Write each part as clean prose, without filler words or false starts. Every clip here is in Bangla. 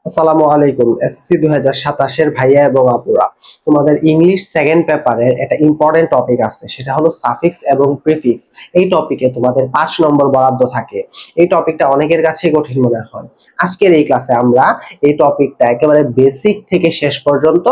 আসসালামু আলাইকুম। এসএসসি 2027 এর ভাইয়া এবং আপুরা, তোমাদের ইংলিশ সেকেন্ড পেপারের একটা ইম্পর্টেন্ট টপিক আছে, সেটা হলো সাফিক্স এবং প্রিফিক্স। এই টপিকে তোমাদের 5 নম্বর বরাদ্দ থাকে। এই টপিকটা অনেকের কাছেই কঠিন মনে হয়। আজকের এই ক্লাসে আমরা এই টপিকটা একেবারে বেসিক থেকে শেষ পর্যন্ত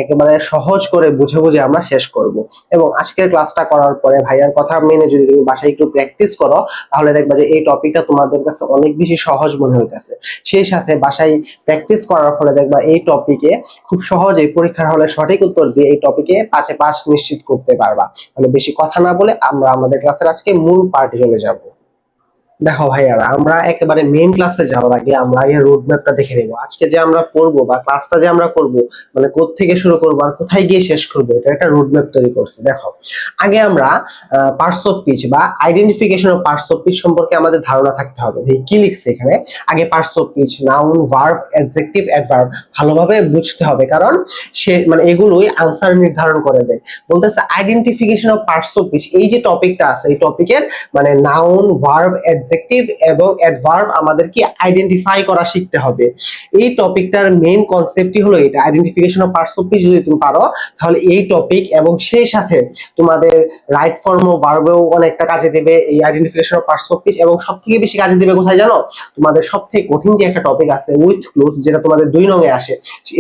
একেবারে সহজ করে বুঝে বুঝে আমরা শেষ করব। এবং আজকের ক্লাসটা করার পরে ভাইয়ার কথা মেনে যদি তুমি বাসায় একটু প্র্যাকটিস করো, তাহলে দেখবা যে এই টপিকটা তোমাদের কাছে অনেক বেশি সহজ মনে হইতেছে। সেই সাথে বাসায় প্র্যাকটিস করার ফলে দেখবা এই টপিকে খুব সহজেই পরীক্ষার হলে সঠিক উত্তর দিয়ে এই টপিকে 5-এ 5 নিশ্চিত করতে পারবা। তাহলে বেশি কথা না বলে আমরা আমাদের ক্লাসের আজকে মূল পার্টে চলে যাব। দেখো ভাইয়ারা, আমরা একেবারে মেইন ক্লাসে যাওয়ার আগে আমরা এই রোড ম্যাপটা দেখে নেব। আজকে যে আমরা পড়বো বা ক্লাসটা যে আমরা করব, মানে কোথা থেকে শুরু করবো আর কোথায় গিয়ে শেষ করবো, এটা একটা রোড ম্যাপ তৈরি করছে। দেখো, আগে আমরা পার্টস অফ স্পিচ বা identification of parts of speech সম্পর্কে আমাদের ধারণা থাকতে হবে। কি লিখছে এখানে? আগে parts of speech, noun, verb, adjective, adverb ভালোভাবে বুঝতে হবে, কারণ সে মানে এগুলোই আনসার নির্ধারণ করে দেয়। বলতেছে identification of parts of speech, এই যে টপিকটা আছে এই টপিকের মানে নাউন, ভার্ব, অ্যাডজেক্টিভ এবং অ্যাডভার্ব আমাদের কি আইডেন্টিফাই করা শিখতে হবে। এই টপিকটার মেইন কনসেপ্টই হলো এটা, identification of parts of speech যদি তুমি পারো, তাহলে এই টপিক এবং সেই সাথে তোমাদের রাইট ফর্ম ও ভার্বেও অনেকটা কাজে দেবে এই identification of parts of speech. এবং সবথেকে বেশি কাজে দেবে কোথায় জানো? তোমাদের সবথেকে কঠিন যে একটা টপিক আছে উইথ ক্লোজ, যেটা তোমাদের 2 নং এ আসে।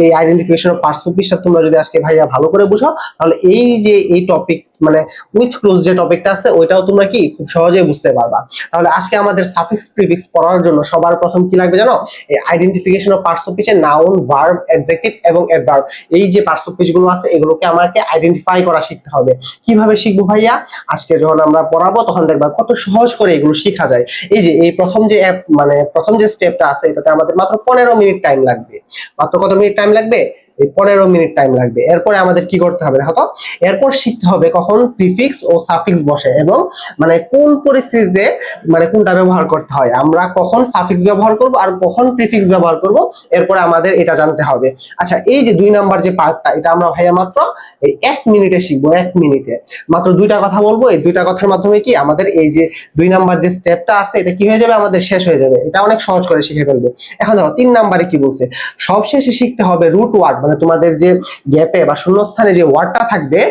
এই আইডেন্টিফিকেশন অফ পার্টস অফ স্পিচটা তোমরা যদি আজকে ভাইয়া ভালো করে বুঝো, তাহলে এই যে এই টপিক মানে উইথ ক্লোজ যে টপিকটা আছে ওইটাও তোমরা কি খুব সহজেই বুঝতে পারবা। তাহলে আজকে আমাদের সাফিক্স প্রিফিক্স পড়ার জন্য সবার প্রথম কি লাগবে জানো? এই আইডেন্টিফিকেশন অফ পার্টস অফ স্পিচের নাউন, ভার্ব, অ্যাডজেক্টিভ এবং অ্যাডভার্ব, এই যে পার্টস অফ স্পিচ গুলো আছে এগুলোকে আমাকে আইডেন্টিফাই করা শিখতে হবে। কিভাবে শিখবো ভাইয়া? আজকে যখন আমরা পড়াবো তখন দেখবা কত সহজ করে এগুলো শেখা যায়। এই যে এই প্রথম যে মানে প্রথম যে স্টেপটা আছে এটাতে আমাদের মাত্র 15 মিনিট টাইম লাগবে। মাত্র কত মিনিট টাইম লাগবে? এই 15 মিনিট টাইম লাগবে। এরপরে আমাদের কি করতে হবে দেখো তো, এরপর শিখতে হবে কখন প্রিফিক্স ও সাফিক্স বসে এবং মানে কোন পরিস্থিতিতে মানে কোনটা ব্যবহার করতে হয়, আমরা কখন সাফিক্স ব্যবহার করব আর কখন প্রিফিক্স ব্যবহার করব, এরপরে আমাদের এটা জানতে হবে। আচ্ছা, এই যে 2 নাম্বার যে পার্টটা, এটা আমরা ভাইয়া মাত্র এই 1 মিনিটে শিখবো। 1 মিনিটে মাত্র 2টা কথা বলবো। এই 2টা কথার মাধ্যমে কি আমাদের এই যে 2 নাম্বার যে স্টেপটা আছে এটা কি হয়ে যাবে, আমাদের শেষ হয়ে যাবে। এটা অনেক সহজ করে শিখে ফেলবো। এখন দেখো 3 নাম্বারে কি বলছে, সবশেষে শিখতে হবে রুট ওয়ার্ড, মানে তোমাদের যে গ্যাপে বা শূন্যস্থানে যে ওয়ার্ডটা থাকবে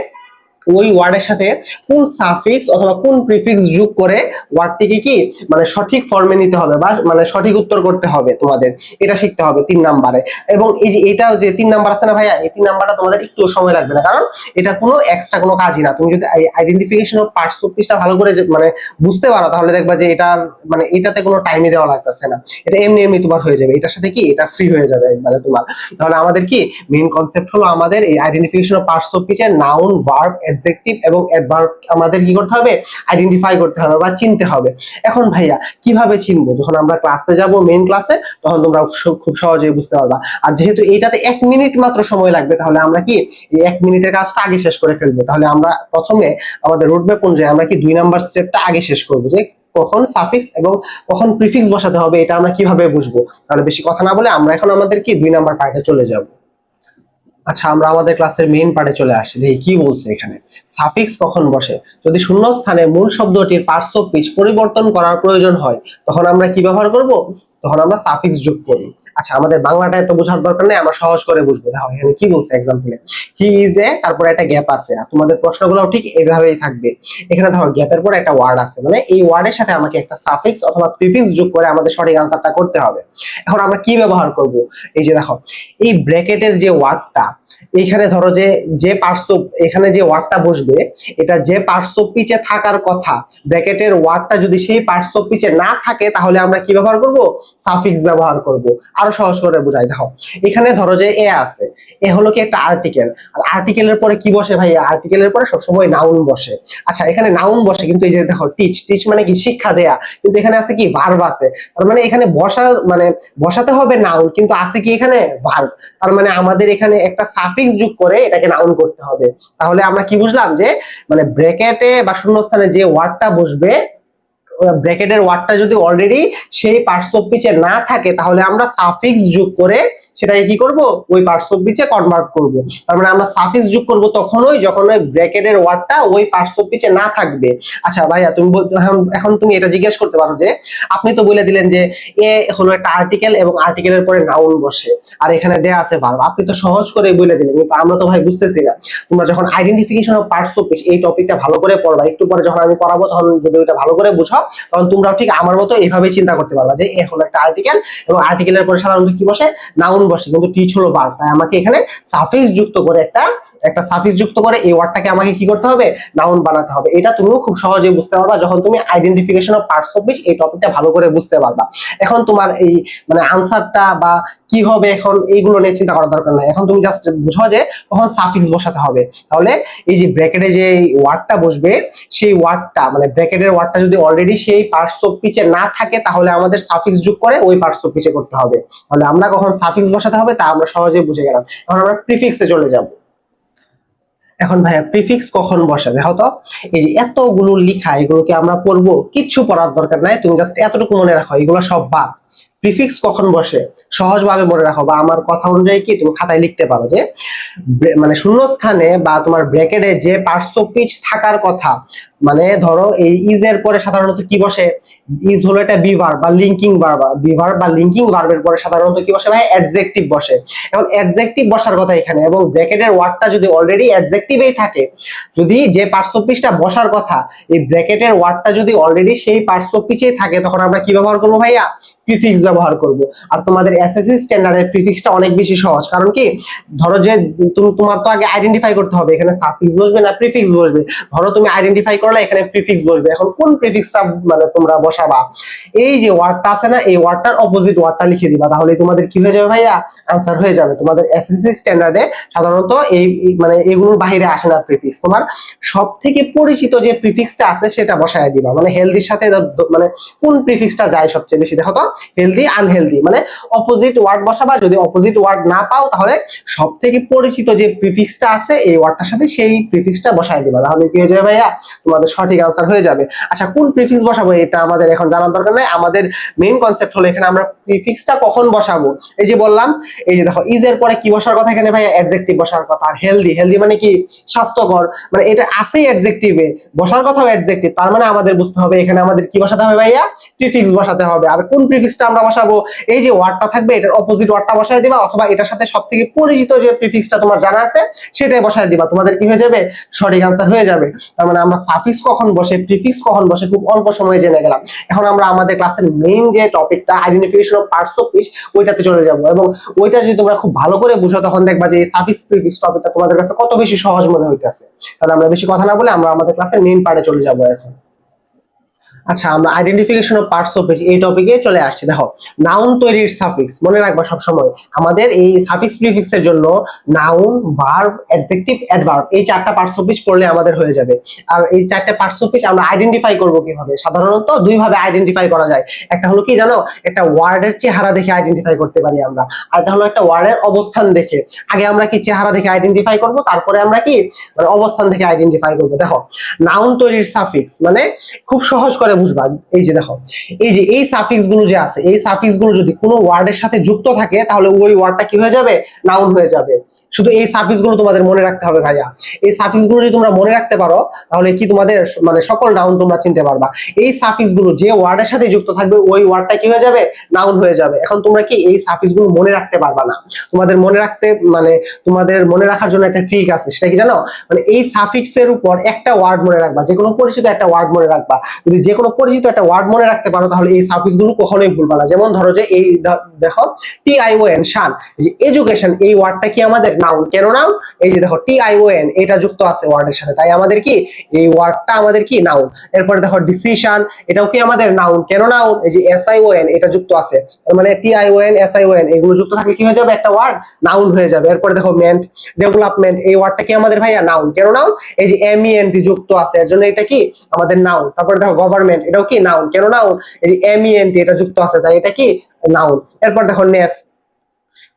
ওই ওয়ার্ডের সাথে কোন সাফিক্স অথবা কোন প্রিফিক্স যোগ করে ওয়ার্ডটিকে কি মানে সঠিক ফর্মে নিতে হবে বা মানে সঠিক উত্তর করতে হবে তোমাদের, এটা শিখতে হবে 3 নাম্বারে। এবং এই যে এটাও যে 3 নাম্বার আছে না ভাইয়া, এই 3 নাম্বারটা তোমাদের একটু সময় লাগবে না, কারণ এটা কোনো এক্সট্রা কোনো কাজই না। তুমি যদি আইডেন্টিফিকেশন অফ পার্টস অফ স্পিচটা ভালো করে মানে বুঝতে পারো, তাহলে দেখবা যে এটা মানে এটাতে কোনো টাইমই দেওয়া লাগতেছে না, এটা এমনি এমনি তোমার হয়ে যাবে। এটার সাথে কি এটা ফ্রি হয়ে যাবে একবারে তোমার। তাহলে আমাদের কি মেইন কনসেপ্ট হলো আমাদের এই আইডেন্টিফিকেশন অফ পার্টস অফ স্পিচের নাউন, ভার্ব, অ্যাডজেক্টিভ এবং অ্যাডভার্ব আমাদের কি করতে হবে, আইডেন্টিফাই করতে হবে বা চিনতে হবে। এখন ভাইয়া কিভাবে চিনবো? যখন আমরা ক্লাসে যাব মেইন ক্লাসে, তখন তোমরা খুব সহজেই বুঝতে পারবা। আর যেহেতু এইটাতে 1 মিনিট মাত্র সময় লাগবে, তাহলে আমরা কি এই 1 মিনিটের কাজটা আগে শেষ করে ফেলবো। তাহলে আমরা প্রথমে আমাদের রোডম্যাপ অনুযায়ী আমরা কি 2 নাম্বার স্টেপটা আগে শেষ করবো, যে কখন সাফিক্স এবং কখন প্রিফিক্স বসাতে হবে এটা আমরা কিভাবে বুঝবো। তাহলে বেশি কথা না বলে আমরা এখন আমাদের কি 2 নাম্বার পার্টে চলে যাব। আচ্ছা, আমরা আমাদের ক্লাসের মেইন পার্টে চলে আসি, দেখি কি বলছে এখানে। সাফিক্স কখন বসে? যদি শূন্যস্থানে মূল শব্দটির পার্টস অফ স্পিচ পরিবর্তন করার প্রয়োজন হয়, তখন আমরা কি ব্যবহার করব? তখন আমরা সাফিক্স যোগ করি। আচ্ছা, আমাদের বাংলাটা এত বোঝার দরকার নেই, আমরা সহজ করে বুঝবো। দেখো এখানে কি বলছে এক্সাম্পলে, হি ইজ এ, তারপরে একটা গ্যাপ আছে। আর তোমাদের প্রশ্নগুলো ঠিক এইভাবেই থাকবে। এখানে দেখো গ্যাপের পর একটা ওয়ার্ড আছে, মানে এই ওয়ার্ডের সাথে আমাকে একটা সাফিক্স অথবা প্রিফিক্স যোগ করে আমাদের সঠিক আনসারটা করতে হবে। এখন আমরা কি ব্যবহার করব? এই যে দেখো, এই ব্র্যাকেটের যে ওয়ার্ডটা, এখানে ধরো যে যে পার্টস অফ, এখানে যে ওয়ার্ডটা বসবে এটা যে পার্টস অফ পিচে থাকার কথা, ব্র্যাকেটের ওয়ার্ডটা যদি সেই পার্টস অফ পিচে না থাকে, তাহলে আমরা কি ব্যবহার করব? সাফিক্স ব্যবহার করব। আরো সহজ করে বোঝাই, দেখো এখানে ধরো যে এ আছে, এ হলো কি একটা আর্টিকেল, আর আর্টিকেলের পরে কি বসে ভাই? আর্টিকেলের পরে সবসময় নাউন বসে। আচ্ছা, এখানে নাউন বসে, কিন্তু এই যে দেখো টিচ, টিচ মানে কি শিক্ষা দেয়া, কিন্তু এখানে আছে কি ভার্ব আছে। তার মানে এখানে মানে বসাতে হবে নাউন, কিন্তু আছে কি এখানে ভার্ব। তার মানে আমাদের এখানে একটা সাফিক্স যোগ করে এটাকে নাউন করতে হবে। তাহলে আমরা কি বুঝলাম, যে মানে ব্র্যাকেটে বা শূন্যস্থানে যে ওয়ার্ডটা বসবে ব্র্যাকেটের ওয়ার্ডটা যদি অলরেডি সেই পার্টস অফ স্পিচে না থাকে তাহলে আমরা সাফিক্স যোগ করে সেটাকে কি করব, ওই পার্টস অফ স্পিচে কনভার্ট করব। তার মানে আমরা সাফিক্স যোগ করব তখনই যখন ওই ব্র্যাকেটের ওয়ার্ডটা ওই পার্টস অফ স্পিচে না থাকবে। আচ্ছা ভাইয়া তুমি এখন তুমি এটা জিজ্ঞেস করতে পারো যে আপনি তো বলে দিলেন যে এ হলো একটা আর্টিকেল এবং আর্টিকেলের পরে নাউন বসে আর এখানে দেয়া আছে ভার্ব, আপনি তো সহজ করে বলে দিলেন, কিন্তু আমরা তো ভাই বুঝতেছি না। তোমরা যখন identification of parts of speech এই টপিকটা ভালো করে পড়বা, একটু পরে যখন আমি পড়াবো তখন যদি ওইটা ভালো করে বুঝাও তখন তোমরাও ঠিক আমার মতো এইভাবে চিন্তা করতে পারবা যে এ হলো একটা আর্টিকেল এবং আর্টিকেলের পরে সাধারণত কি বসে, নাউন বসে, কিন্তু টিচ হলো ভার্ব, তাই আমাকে এখানে সাফিক্স যুক্ত করে একটা একটা সাফিক্স যুক্ত করে এই ওয়ার্ডটাকে আমাকে কি করতে হবে, নাউন বানাতে হবে। এটা তুমিও খুব সহজে বুঝতে পারবা যখন তুমি identification of parts of speech এই টপিকটা ভালো করে বুঝতে পারবা। এখন তোমার এই মানে আনসারটা বা কি হবে এখন এইগুলো নিয়ে চিন্তা করার দরকার নাই, এখন তুমি জাস্ট বুঝো যে কখন সাফিক্স বসাতে হবে। তাহলে এই যে ব্র্যাকেটে যে ওয়ার্ডটা বসবে সেই ওয়ার্ডটা মানে ব্র্যাকেটের ওয়ার্ডটা যদি অলরেডি সেই পার্টস অফ স্পিচে না থাকে তাহলে আমাদের সাফিক্স যোগ করে ওই পার্টস অফ স্পিচে করতে হবে। তাহলে আমরা কখন সাফিক্স বসাতে হবে তা আমরা সহজে বুঝে গেলাম। এখন আমরা প্রিফিক্সে চলে যাব। এখন ভাইয়া প্রিফিক্স কখন বসে দেখো তো, এই যে এতগুলো লিখা এগুলোকে আমরা পড়বো, কিচ্ছু পড়ার দরকার নাই, তুমি জাস্ট এতটুকু মনে রাখো এগুলো সব বাদ। প্রিফিক্স কখন বসে সহজভাবে মনে রাখো বা আমার কথা অনুযায়ী কি তুমি খাতায় লিখতে পারো যে মানে শূন্যস্থানে বা তোমার ব্র্যাকেটে যে পার্টস অফ স্পিচ থাকার কথা, মানে ধরো এই ইজ এর পরে সাধারণত কি বসে, ইজ হলো একটা বিভার্ব বা লিঙ্কিং ভার্ব, বিভার্ব বা লিঙ্কিং ভার্বের পরে সাধারণত কি বসে ভাই, অ্যাডজেক্টিভ বসে। এখন অ্যাডজেক্টিভ বসার কথা এখানে এবং ব্র্যাকেটের ওয়ার্ডটা যদি অলরেডি অ্যাডজেক্টিভেই থাকে, যদি যে পার্টস অফ স্পিচটা বসার কথা এই ব্র্যাকেটের ওয়ার্ডটা যদি অলরেডি সেই পার্টস অফ স্পিচেই থাকে তখন আমরা কি ব্যবহার করবো ভাইয়া, প্রিফিক্স ব্যবহার করব। আর তোমাদের এসএসসি স্ট্যান্ডার্ডের প্রিফিক্সটা অনেক বেশি সহজ, কারণ কি ধরো যে তোমার তো আগে আইডেন্টিফাই করতে হবে এখানে সাফিক্স বসবে না প্রিফিক্স বসবে। ধরো তুমি আইডেন্টিফাই করলে এখানে প্রিফিক্স বসবে, এখন কোন প্রিফিক্সটা মানে তোমরা বসাবা, এই যে ওয়ার্ডটা আছে না এই ওয়ার্ডটার অপোজিট ওয়ার্ডটা লিখে দিবা, তাহলে তোমাদের কি হয়ে যাবে ভাইয়া, আনসার হয়ে যাবে। তোমাদের এসএসসি স্ট্যান্ডার্ডে সাধারণত এই মানে এগুলোর বাইরে আসে না প্রিফিক্স, তোমার সব থেকে পরিচিত যে প্রিফিক্সটা আছে সেটা বসায় দিবা। মানে হেলদির সাথে মানে কোন প্রিফিক্সটা যায় সবচেয়ে বেশি, দেখো তো হেলদি আনহেলদি মানে অপোজিট ওয়ার্ড বসাবা, যদি অপোজিট ওয়ার্ড না পাও তাহলে সব থেকে পরিচিত যে প্রিফিক্সটা আছে এই ওয়ার্ডটার সাথে সেই প্রিফিক্সটা বসায় দিবা, তাহলে কি হয়ে যাবে ভাইয়া, তোমাদের সঠিক আনসার হয়ে যাবে। আচ্ছা কোন প্রিফিক্স বসাবো এটা আমাদের এখন জানার দরকার নাই, আমাদের মেইন কনসেপ্ট হলো এখানে আমরা প্রিফিক্সটা কখন বসাবো। এই যে বললাম, এই যে দেখো ইজ এর পরে কি বসার কথা এখানে ভাইয়া, অ্যাডজেক্টিভ বসার কথা। আর হেলদি, হেলদি মানে কি, স্বাস্থ্যকর, মানে এটা আছেই অ্যাডজেক্টিভে, বসার কথাও অ্যাডজেক্টিভ, তার মানে আমাদের বুঝতে হবে এখানে আমাদের কি বসাতে হবে ভাইয়া, প্রিফিক্স বসাতে হবে। আর কোন প্রিফিক্সটা আমরা বসাবো, এই যে ওয়ার্ডটা থাকবে এটার অপোজিট ওয়ার্ডটা বসায় দিবা, অথবা এটার সাথে সবথেকে পরিচিত যে প্রিফিক্সটা তোমার জানা আছে সেটাই বসায় দিবা, তোমাদের কি হয়ে যাবে, সঠিক আনসার হয়ে যাবে। তার মানে আমরা সাফিক্স কখন বসে প্রিফিক্স কখন বসে খুব অল্প সময়ে জেনে গেলাম। এখন আমরা আমাদের ক্লাসের মেইন যে টপিকটা identification of parts of speech ওইটাতে চলে যাব, এবং ওইটা যদি তোমরা খুব ভালো করে বুঝো তখন দেখবা যে এই সাফিক্স প্রিফিক্স টপিকটা তোমাদের কাছে কত বেশি সহজ মনে হইতেছে। তাহলে আমরা বেশি কথা না বলে আমরা আমাদের ক্লাসের মেইন পার্টে চলে যাব এখন। আচ্ছা আমরা identification of parts of speech এই টপিকে চলে আসছি। দেখো নাউন তৈরির সাফিক্স মনে রাখবা সব সময়, আমাদের এই সাফিক্স প্রিফিক্সের জন্য নাউন, ভার্ব, অ্যাডজেক্টিভ, অ্যাডভার্ব এই চারটা পার্টস অফ স্পিচ পড়লে আমাদের হয়ে যাবে। আর এই চারটা পার্টস অফ স্পিচ আমরা আইডেন্টিফাই করব কিভাবে, সাধারণত দুই ভাবে আইডেন্টিফাই করা যায়। একটা হলো কি জানো, একটা ওয়ার্ডের চেহারা দেখে আইডেন্টিফাই করতে পারি আমরা, আর একটা হলো একটা ওয়ার্ডের অবস্থান দেখে। আগে আমরা কি চেহারা দেখে আইডেন্টিফাই করব, তারপরে আমরা কি মানে অবস্থান দেখে আইডেন্টিফাই করব। দেখো নাউন তৈরির সাফিক্স মানে খুব সহজ করে বুঝবা, এই যে দেখো এই যে এই সাফিক্স গুলো যে আছে এই সাফিক্স গুলো যদি কোনো ওয়ার্ডের সাথে যুক্ত থাকে তাহলে ওই ওয়ার্ডটা কি হয়ে যাবে, নাউন হয়ে যাবে। শুধু এই সাফিক্স গুলো তোমাদের মনে রাখতে হবে ভাইয়া, এই সাফিক্স গুলো যদি তোমরা মনে রাখতে পারো তাহলে কি তোমাদের মানে সকল নাউন তোমরা চিনতে পারবা। এই সাফিক্স গুলো যে ওয়ার্ডের সাথে যুক্ত থাকবে ওই ওয়ার্ডটা কি হয়ে যাবে, নাউন হয়ে যাবে। এখন তোমরা কি এই সাফিক্স গুলো মনে রাখতে পারবা না, তোমাদের মনে রাখতে মানে তোমাদের মনে রাখার জন্য একটা ট্রিক আছে, সেটা কি জানো, মানে এই সাফিক্সের উপর একটা ওয়ার্ড মনে রাখবা, যে কোনো পরিচিত একটা ওয়ার্ড মনে রাখবা। যদি যে কোনো পরিচিত একটা ওয়ার্ড মনে রাখতে পারো তাহলে এই সাফিক্স গুলো কখনোই ভুলবা না। যেমন ধরো যে এই দেখো টিআইওএন শান, যে এডুকেশন এই ওয়ার্ডটা কি আমাদের নাউন, কেন নাউন, এই যে দেখো টিআইওএন এটা যুক্ত আছে ওয়ার্ডের সাথে, তাই আমাদের কি এই ওয়ার্ডটা আমাদের কি নাউন। এরপরে দেখো ডিসিশন এটাও কি আমাদের নাউন, কেন নাউন, এই যে এসআইওএন এটা যুক্ত আছে, মানে টিআইওএন এসআইওএন এগুলো যুক্ত থাকলে কি হয়ে যাবে, একটা ওয়ার্ড নাউন হয়ে যাবে। এরপরে দেখো মেন্ট ডেভেলপমেন্ট এই ওয়ার্ডটা কি আমাদের ভাইয়া নাউন, কেন নাউন, এই যে এমইএনটি যুক্ত আছে এর জন্য এটা কি আমাদের নাউন। তারপরে দেখো গভর্নমেন্ট এটাও কি নাউন, কেন নাউন, এই যে এমইএনটি এটা যুক্ত আছে তাই এটা কি নাউন। এরপর দেখো নেস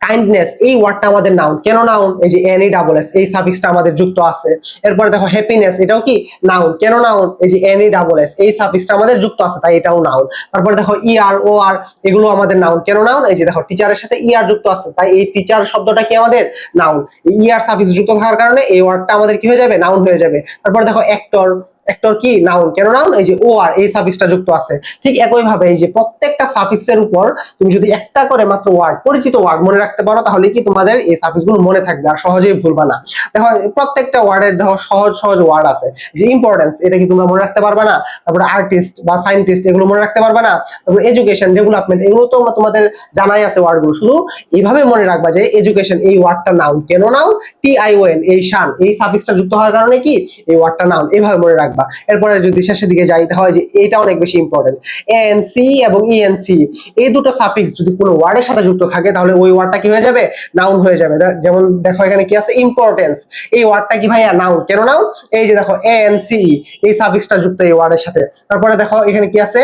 কাইন্ডনেস এই ওয়ার্ডটা আমাদের নাউন, কেন নাউন? এই যে এন ই ডাবল এস এই সাফিক্সটা আমাদের যুক্ত আছে। এরপরে দেখো হ্যাপিনেস, এটাও কি নাউন, কেন নাউন? এই যে এন ই ডাবল এস এই সাফিক্সটা আমাদের যুক্ত আছে, তাই এটাও নাউন। তারপরে দেখো ই আর ও আর এগুলো আমাদের নাউন, কেন নাউন? এই যে দেখো টিচারের সাথে ই আর যুক্ত আছে, তাই এই টিচার শব্দটা কি আমাদের নাউন। ই আর সাফিক্স যুক্ত থাকার কারণে এই ওয়ার্ডটা আমাদের কি হয়ে যাবে? নাউন হয়ে যাবে। তারপরে দেখো অ্যাক্টর, অ্যাক্টর কি নাউন, কেন নাউন? এই যে ও আর এই সাফিক্সটা যুক্ত আছে। ঠিক একই ভাবে এই যে প্রত্যেকটা সাফিক্সের উপর তুমি যদি একটা করে মাত্র ওয়ার্ড, পরিচিত ওয়ার্ড মনে রাখতে পারো, তাহলে কি তোমাদের এই সাফিক্স গুলো মনে থাকবে আর সহজেই ভুলবা না। দেখো প্রত্যেকটা ওয়ার্ডের দেখো সহজ সহজ ওয়ার্ড আছে, যে ইম্পর্টেন্স এটা কি তোমরা মনে রাখতে পারবে না? তারপরে আর্টিস্ট বা সায়েন্টিস্ট এগুলো মনে রাখতে পারবে না? তারপরে এডুকেশন, ডেভেলপমেন্ট এগুলো তো তোমাদের জানাই আছে ওয়ার্ড গুলো, শুধু এইভাবে মনে রাখবা যে এডুকেশন এই ওয়ার্ডটা নাউন, কেন noun? T I O N এই শান এই সাফিক্সটা যুক্ত হওয়ার কারণে কি এই ওয়ার্ডটা নাউন, এইভাবে মনে রাখবা। এরপরে যদি শেষের দিকে যাইতে হয় যে এটা অনেক বেশি ইম্পর্টেন্ট, এন সি এবং ইএনসি এই দুটো সাফিক্স যদি কোনো ওয়ার্ডের সাথে যুক্ত থাকে তাহলে ওই ওয়ার্ডটা কি হয়ে যাবে? নাউন হয়ে যাবে। যেমন দেখো এখানে কি আছে? ইম্পর্টেন্স এই ওয়ার্ডটা কি ভাইয়া? নাউন, কেন নাউন? এই যে দেখো এন সি এই সাফিক্সটা যুক্ত এই ওয়ার্ডের সাথে। তারপরে দেখো এখানে কি আছে?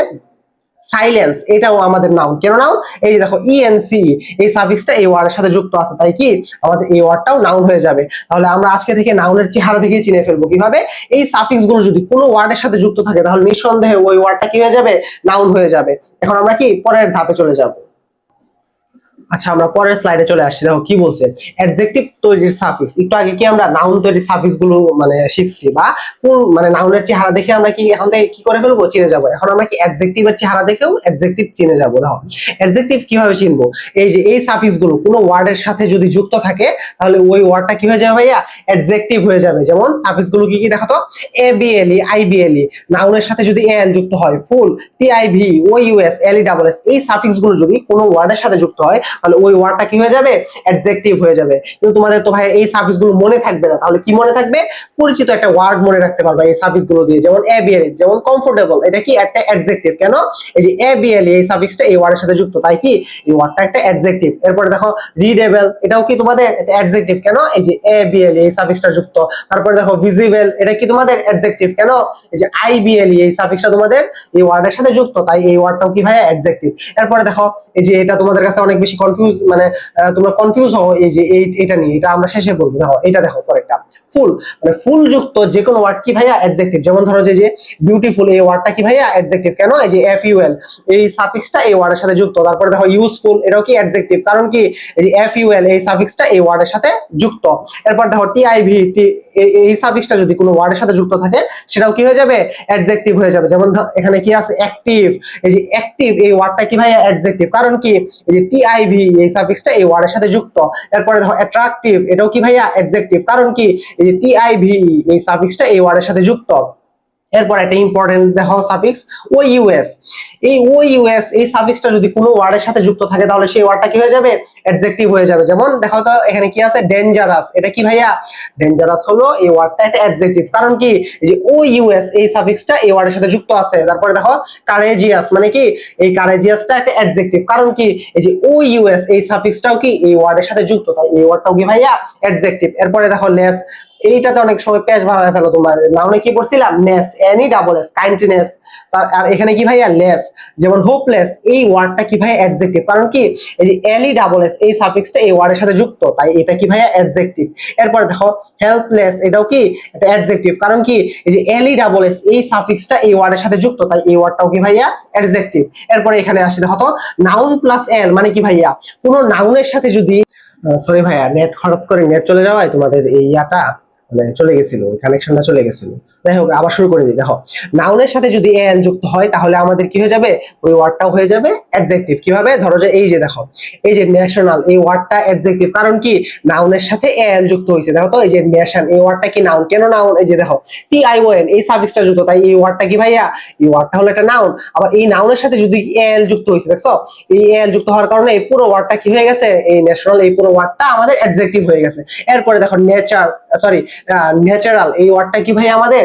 সাইলেন্স এটাও আমাদের নাউন, কেন নাউন? এই যে দেখো ইএনসি এই সাফিক্সটা এই ওয়ার্ডের সাথে যুক্ত আছে, তাই কি আমাদের এই ওয়ার্ডটাও নাউন হয়ে যাবে। তাহলে আমরা আজকে থেকে নাউনের চেহারা দেখে চিনে ফেলবো কিভাবে এই সাফিক্স গুলো যদি কোনো ওয়ার্ডের সাথে যুক্ত থাকে তাহলে নিঃসন্দেহে ওই ওয়ার্ডটা কি হয়ে যাবে? নাউন হয়ে যাবে। এখন আমরা কি পরের ধাপে চলে যাব। আচ্ছা আমরা পরের স্লাইডে চলে আসছি। দেখো কি বলছে, অ্যাডজেক্টিভ তৈরির সাফিক্স। একটু আগে কি আমরা নাউন তৈরির সাফিক্স গুলো মানে শিখছি, বা কোন মানে নাউনের চেহারা দেখে আমরা কি এখন থেকে কি করে ফেলবো? চিনে যাব। এখন আমরা কি অ্যাডজেক্টিভের চেহারা দেখেও অ্যাডজেক্টিভ চিনে যাব। দেখো অ্যাডজেক্টিভ কিভাবে চিনবো? এই যে এই সাফিক্স গুলো কোনো ওয়ার্ডের সাথে যদি যুক্ত থাকে তাহলে ওই ওয়ার্ডটা কি হয়ে যাবে ভাইয়া? অ্যাডজেক্টিভ হয়ে যাবে। যেমন সাফিক্স গুলো কি কি দেখো তো, A B L E, I B L E, নাউনের সাথে যদি এল যুক্ত হয়, ful, T I V, O U S, L E double S এই সাফিক্স গুলো যদি কোনো ওয়ার্ডের সাথে যুক্ত হয় তাহলে ওই ওয়ার্ডটা কি হয়ে যাবে? অ্যাডজেক্টিভ হয়ে যাবে। কিন্তু তোমাদের তো ভাই এই সাফিক্স গুলো মনে থাকবে না, তাহলে কি মনে থাকবে? পরিচিত একটা ওয়ার্ড মনে রাখতে পারবে এই সাফিক্স গুলো দিয়ে। যেমন এ বি এল, যেমন কমফোর্টেবল, এটা কি একটা অ্যাডজেক্টিভ, কেন? এই যে এ বি এল এই সাফিক্সটা এই ওয়ার্ডের সাথে যুক্ত, তাই কি এই ওয়ার্ডটা একটা অ্যাডজেক্টিভ। এরপরে দেখো রিডেবল, এটাও কি তোমাদের একটা অ্যাডজেক্টিভ, কেন? এই যে এ বি এল এই সাফিক্সটা যুক্ত। তারপরে দেখো ভিজিবল, এটা কি তোমাদের অ্যাডজেক্টিভ, কেন? এই যে আই বি এল এই সাফিক্সটা তোমাদের এই ওয়ার্ডের সাথে যুক্ত, তাই এই ওয়ার্ডটাও কি ভাই? অ্যাডজেক্টিভ। এরপরে দেখো এই যে এটা তোমাদের কাছে অনেক বেশি কনফিউজ, মানে তোমরা কনফিউজ হও এই যে এটা নিয়ে, এটা আমরা শেষে বলবো। দেখো এটা দেখো পরেরটা, ফুল, মানে ফুল যুক্ত যে কোনো ওয়ার্ড কি ভাইয়া? অ্যাডজেক্টিভ। যেমন ধরো যে বিউটিফুল এই ওয়ার্ডটা কি ভাইয়া? অ্যাডজেক্টিভ, কেন? এই যে এফ ইউ এল এই সাফিক্সটা এই ওয়ার্ডের সাথে যুক্ত। তারপরে দেখো ইউজফুল, এটাও কি অ্যাডজেক্টিভ, কারণ কি এই যে এফ ইউ এল এই সাফিক্সটা এই ওয়ার্ডের সাথে যুক্ত। এরপর দেখো টি আই ভি এই সাফিক্সটা যদি কোনো ওয়ার্ডের সাথে যুক্ত থাকে সেটাও কি হয়ে যাবে? অ্যাডজেক্টিভ হয়ে যাবে। যেমন এখানে কি আছে? অ্যাক্টিভ, এই যে অ্যাক্টিভ এই ওয়ার্ডটা কি ভাইয়া? অ্যাডজেক্টিভ, কারণ কি এই যে টি আই ভি এই সাফিক্সটা এই ওয়ার্ডের সাথে যুক্ত। এরপরে দেখো অ্যাট্রাকটিভ, এটাও কি ভাইয়া? অ্যাডজেক্টিভ, কারণ কি এই যে টি আই ভি এই সাফিক্সটা এই ওয়ার্ডের সাথে যুক্ত। এরপর একটা ইম্পর্টেন্ট দেখো সাফিক্স ও ইউএস, এই ও ইউএস এই সাফিক্সটা যদি কোনো ওয়ার্ডের সাথে যুক্ত থাকে তাহলে সেই ওয়ার্ডটা কি হয়ে যাবে? অ্যাডজেক্টিভ হয়ে যাবে। যেমন দেখো তো এখানে কি আছে? ডেঞ্জারাস, এটা কি ভাইয়া? ডেঞ্জারাস হলো এই ওয়ার্ডটা একটা অ্যাডজেক্টিভ, কারণ কি এই যে ও ইউএস এই সাফিক্সটা এই ওয়ার্ডের সাথে যুক্ত আছে। তারপরে দেখো কারেজিয়াস, মানে কি এই কারেজিয়াসটা একটা অ্যাডজেক্টিভ, কারণ কি এই যে ও ইউএস এই সাফিক্সটাও কি এই ওয়ার্ডের সাথে যুক্ত, তাই এই ওয়ার্ডটাও কি ভাইয়া? অ্যাডজেক্টিভ। এরপরে দেখো লেস, এইটাতে অনেক সময় পেশ বাঁধা ফেলো তোমরা, নাউনে কি পড়ছিলাম? Ness, N E double S, kindness. আর এখানে কি ভাইয়া? লেস। যেমন হোপলেস এই ওয়ার্ডটা কি ভাইয়া? অ্যাডজেক্টিভ, কারণ কি এই যে এল ই ডাবল এস এই সাফিক্সটা এই ওয়ার্ডের সাথে যুক্ত, তাই এটা কি ভাইয়া? অ্যাডজেক্টিভ। এরপর দেখো হেল্পলেস, এটাও কি এটা অ্যাডজেক্টিভ, কারণ কি এই যে এল ই ডাবল এস এই সাফিক্সটা এই ওয়ার্ডের সাথে যুক্ত, তাই এই ওয়ার্ডটাও কি ভাইয়া? অ্যাডজেক্টিভ। এরপরে এখানে আসি দেখো তো, নাউন প্লাস এল মানে কি ভাইয়া? কোনো নাউনের সাথে যদি, সরি ভাইয়া নেট হঠাৎ করে নেট চলে যাওয়ায় তোমাদের এই ইয়াটা মানে চলে গেছিল, কানেকশনটা চলে গেছিল। যাই হোক আবার শুরু করে দিই। দেখো নাউনের সাথে যদি এল যুক্ত হয় তাহলে আমাদের কি হয়ে যাবে? ওই ওয়ার্ডটাও হয়ে যাবে অ্যাডজেক্টিভ। কিভাবে? ধরো যে এই যে দেখো এই যে ন্যাশনাল এই ওয়ার্ডটা অ্যাডজেক্টিভ, কারণ কি নাউনের সাথে এল যুক্ত হয়েছে। দেখো তো এই যে ন্যাশন এই ওয়ার্ডটা কি নাউন, কেন নাউন? এই যে দেখো টি আই ও এন এই সাফিক্সটা যুক্ত, তাই এই ওয়ার্ডটা কি ভাইয়া? এই ওয়ার্ডটা হলো একটা নাউন। আবার এই নাউনের সাথে যদি এল যুক্ত হয়েছে, দেখছো এই এল যুক্ত হওয়ার কারণে এই পুরো ওয়ার্ডটা কি হয়ে গেছে? এই ন্যাশনাল এই পুরো ওয়ার্ডটা আমাদের অ্যাডজেক্টিভ হয়ে গেছে। এরপরে দেখো নেচার, সরি ন্যাচারাল এই ওয়ার্ডটা কি ভাই? আমাদের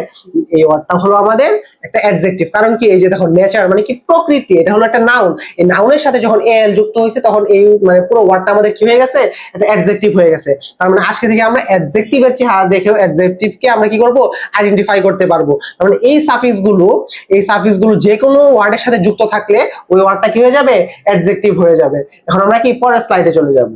এই ওয়ার্ডটা হলো আমাদের একটা অ্যাডজেক্টিভ, কারণ কি এই যে দেখো নেচার মানে কি? প্রকৃতি, এটা হলো একটা নাউন। এই নাউনের সাথে যখন এল যুক্ত হয়েছে তখন এই মানে পুরো ওয়ার্ডটা আমাদের কি হয়ে গেছে? একটা অ্যাডজেক্টিভ হয়ে গেছে। তার মানে আজকে থেকে আমরা অ্যাডজেক্টিভের চেহারা দেখেও অ্যাডজেক্টিভকে আমরা কি করব? আইডেন্টিফাই করতে পারবো। তার মানে এই সাফিক্সগুলো যে কোনো ওয়ার্ডের সাথে যুক্ত থাকলে ওই ওয়ার্ডটা কি হয়ে যাবে? অ্যাডজেক্টিভ হয়ে যাবে। এখন আমরা কি পরের স্লাইডে চলে যাব।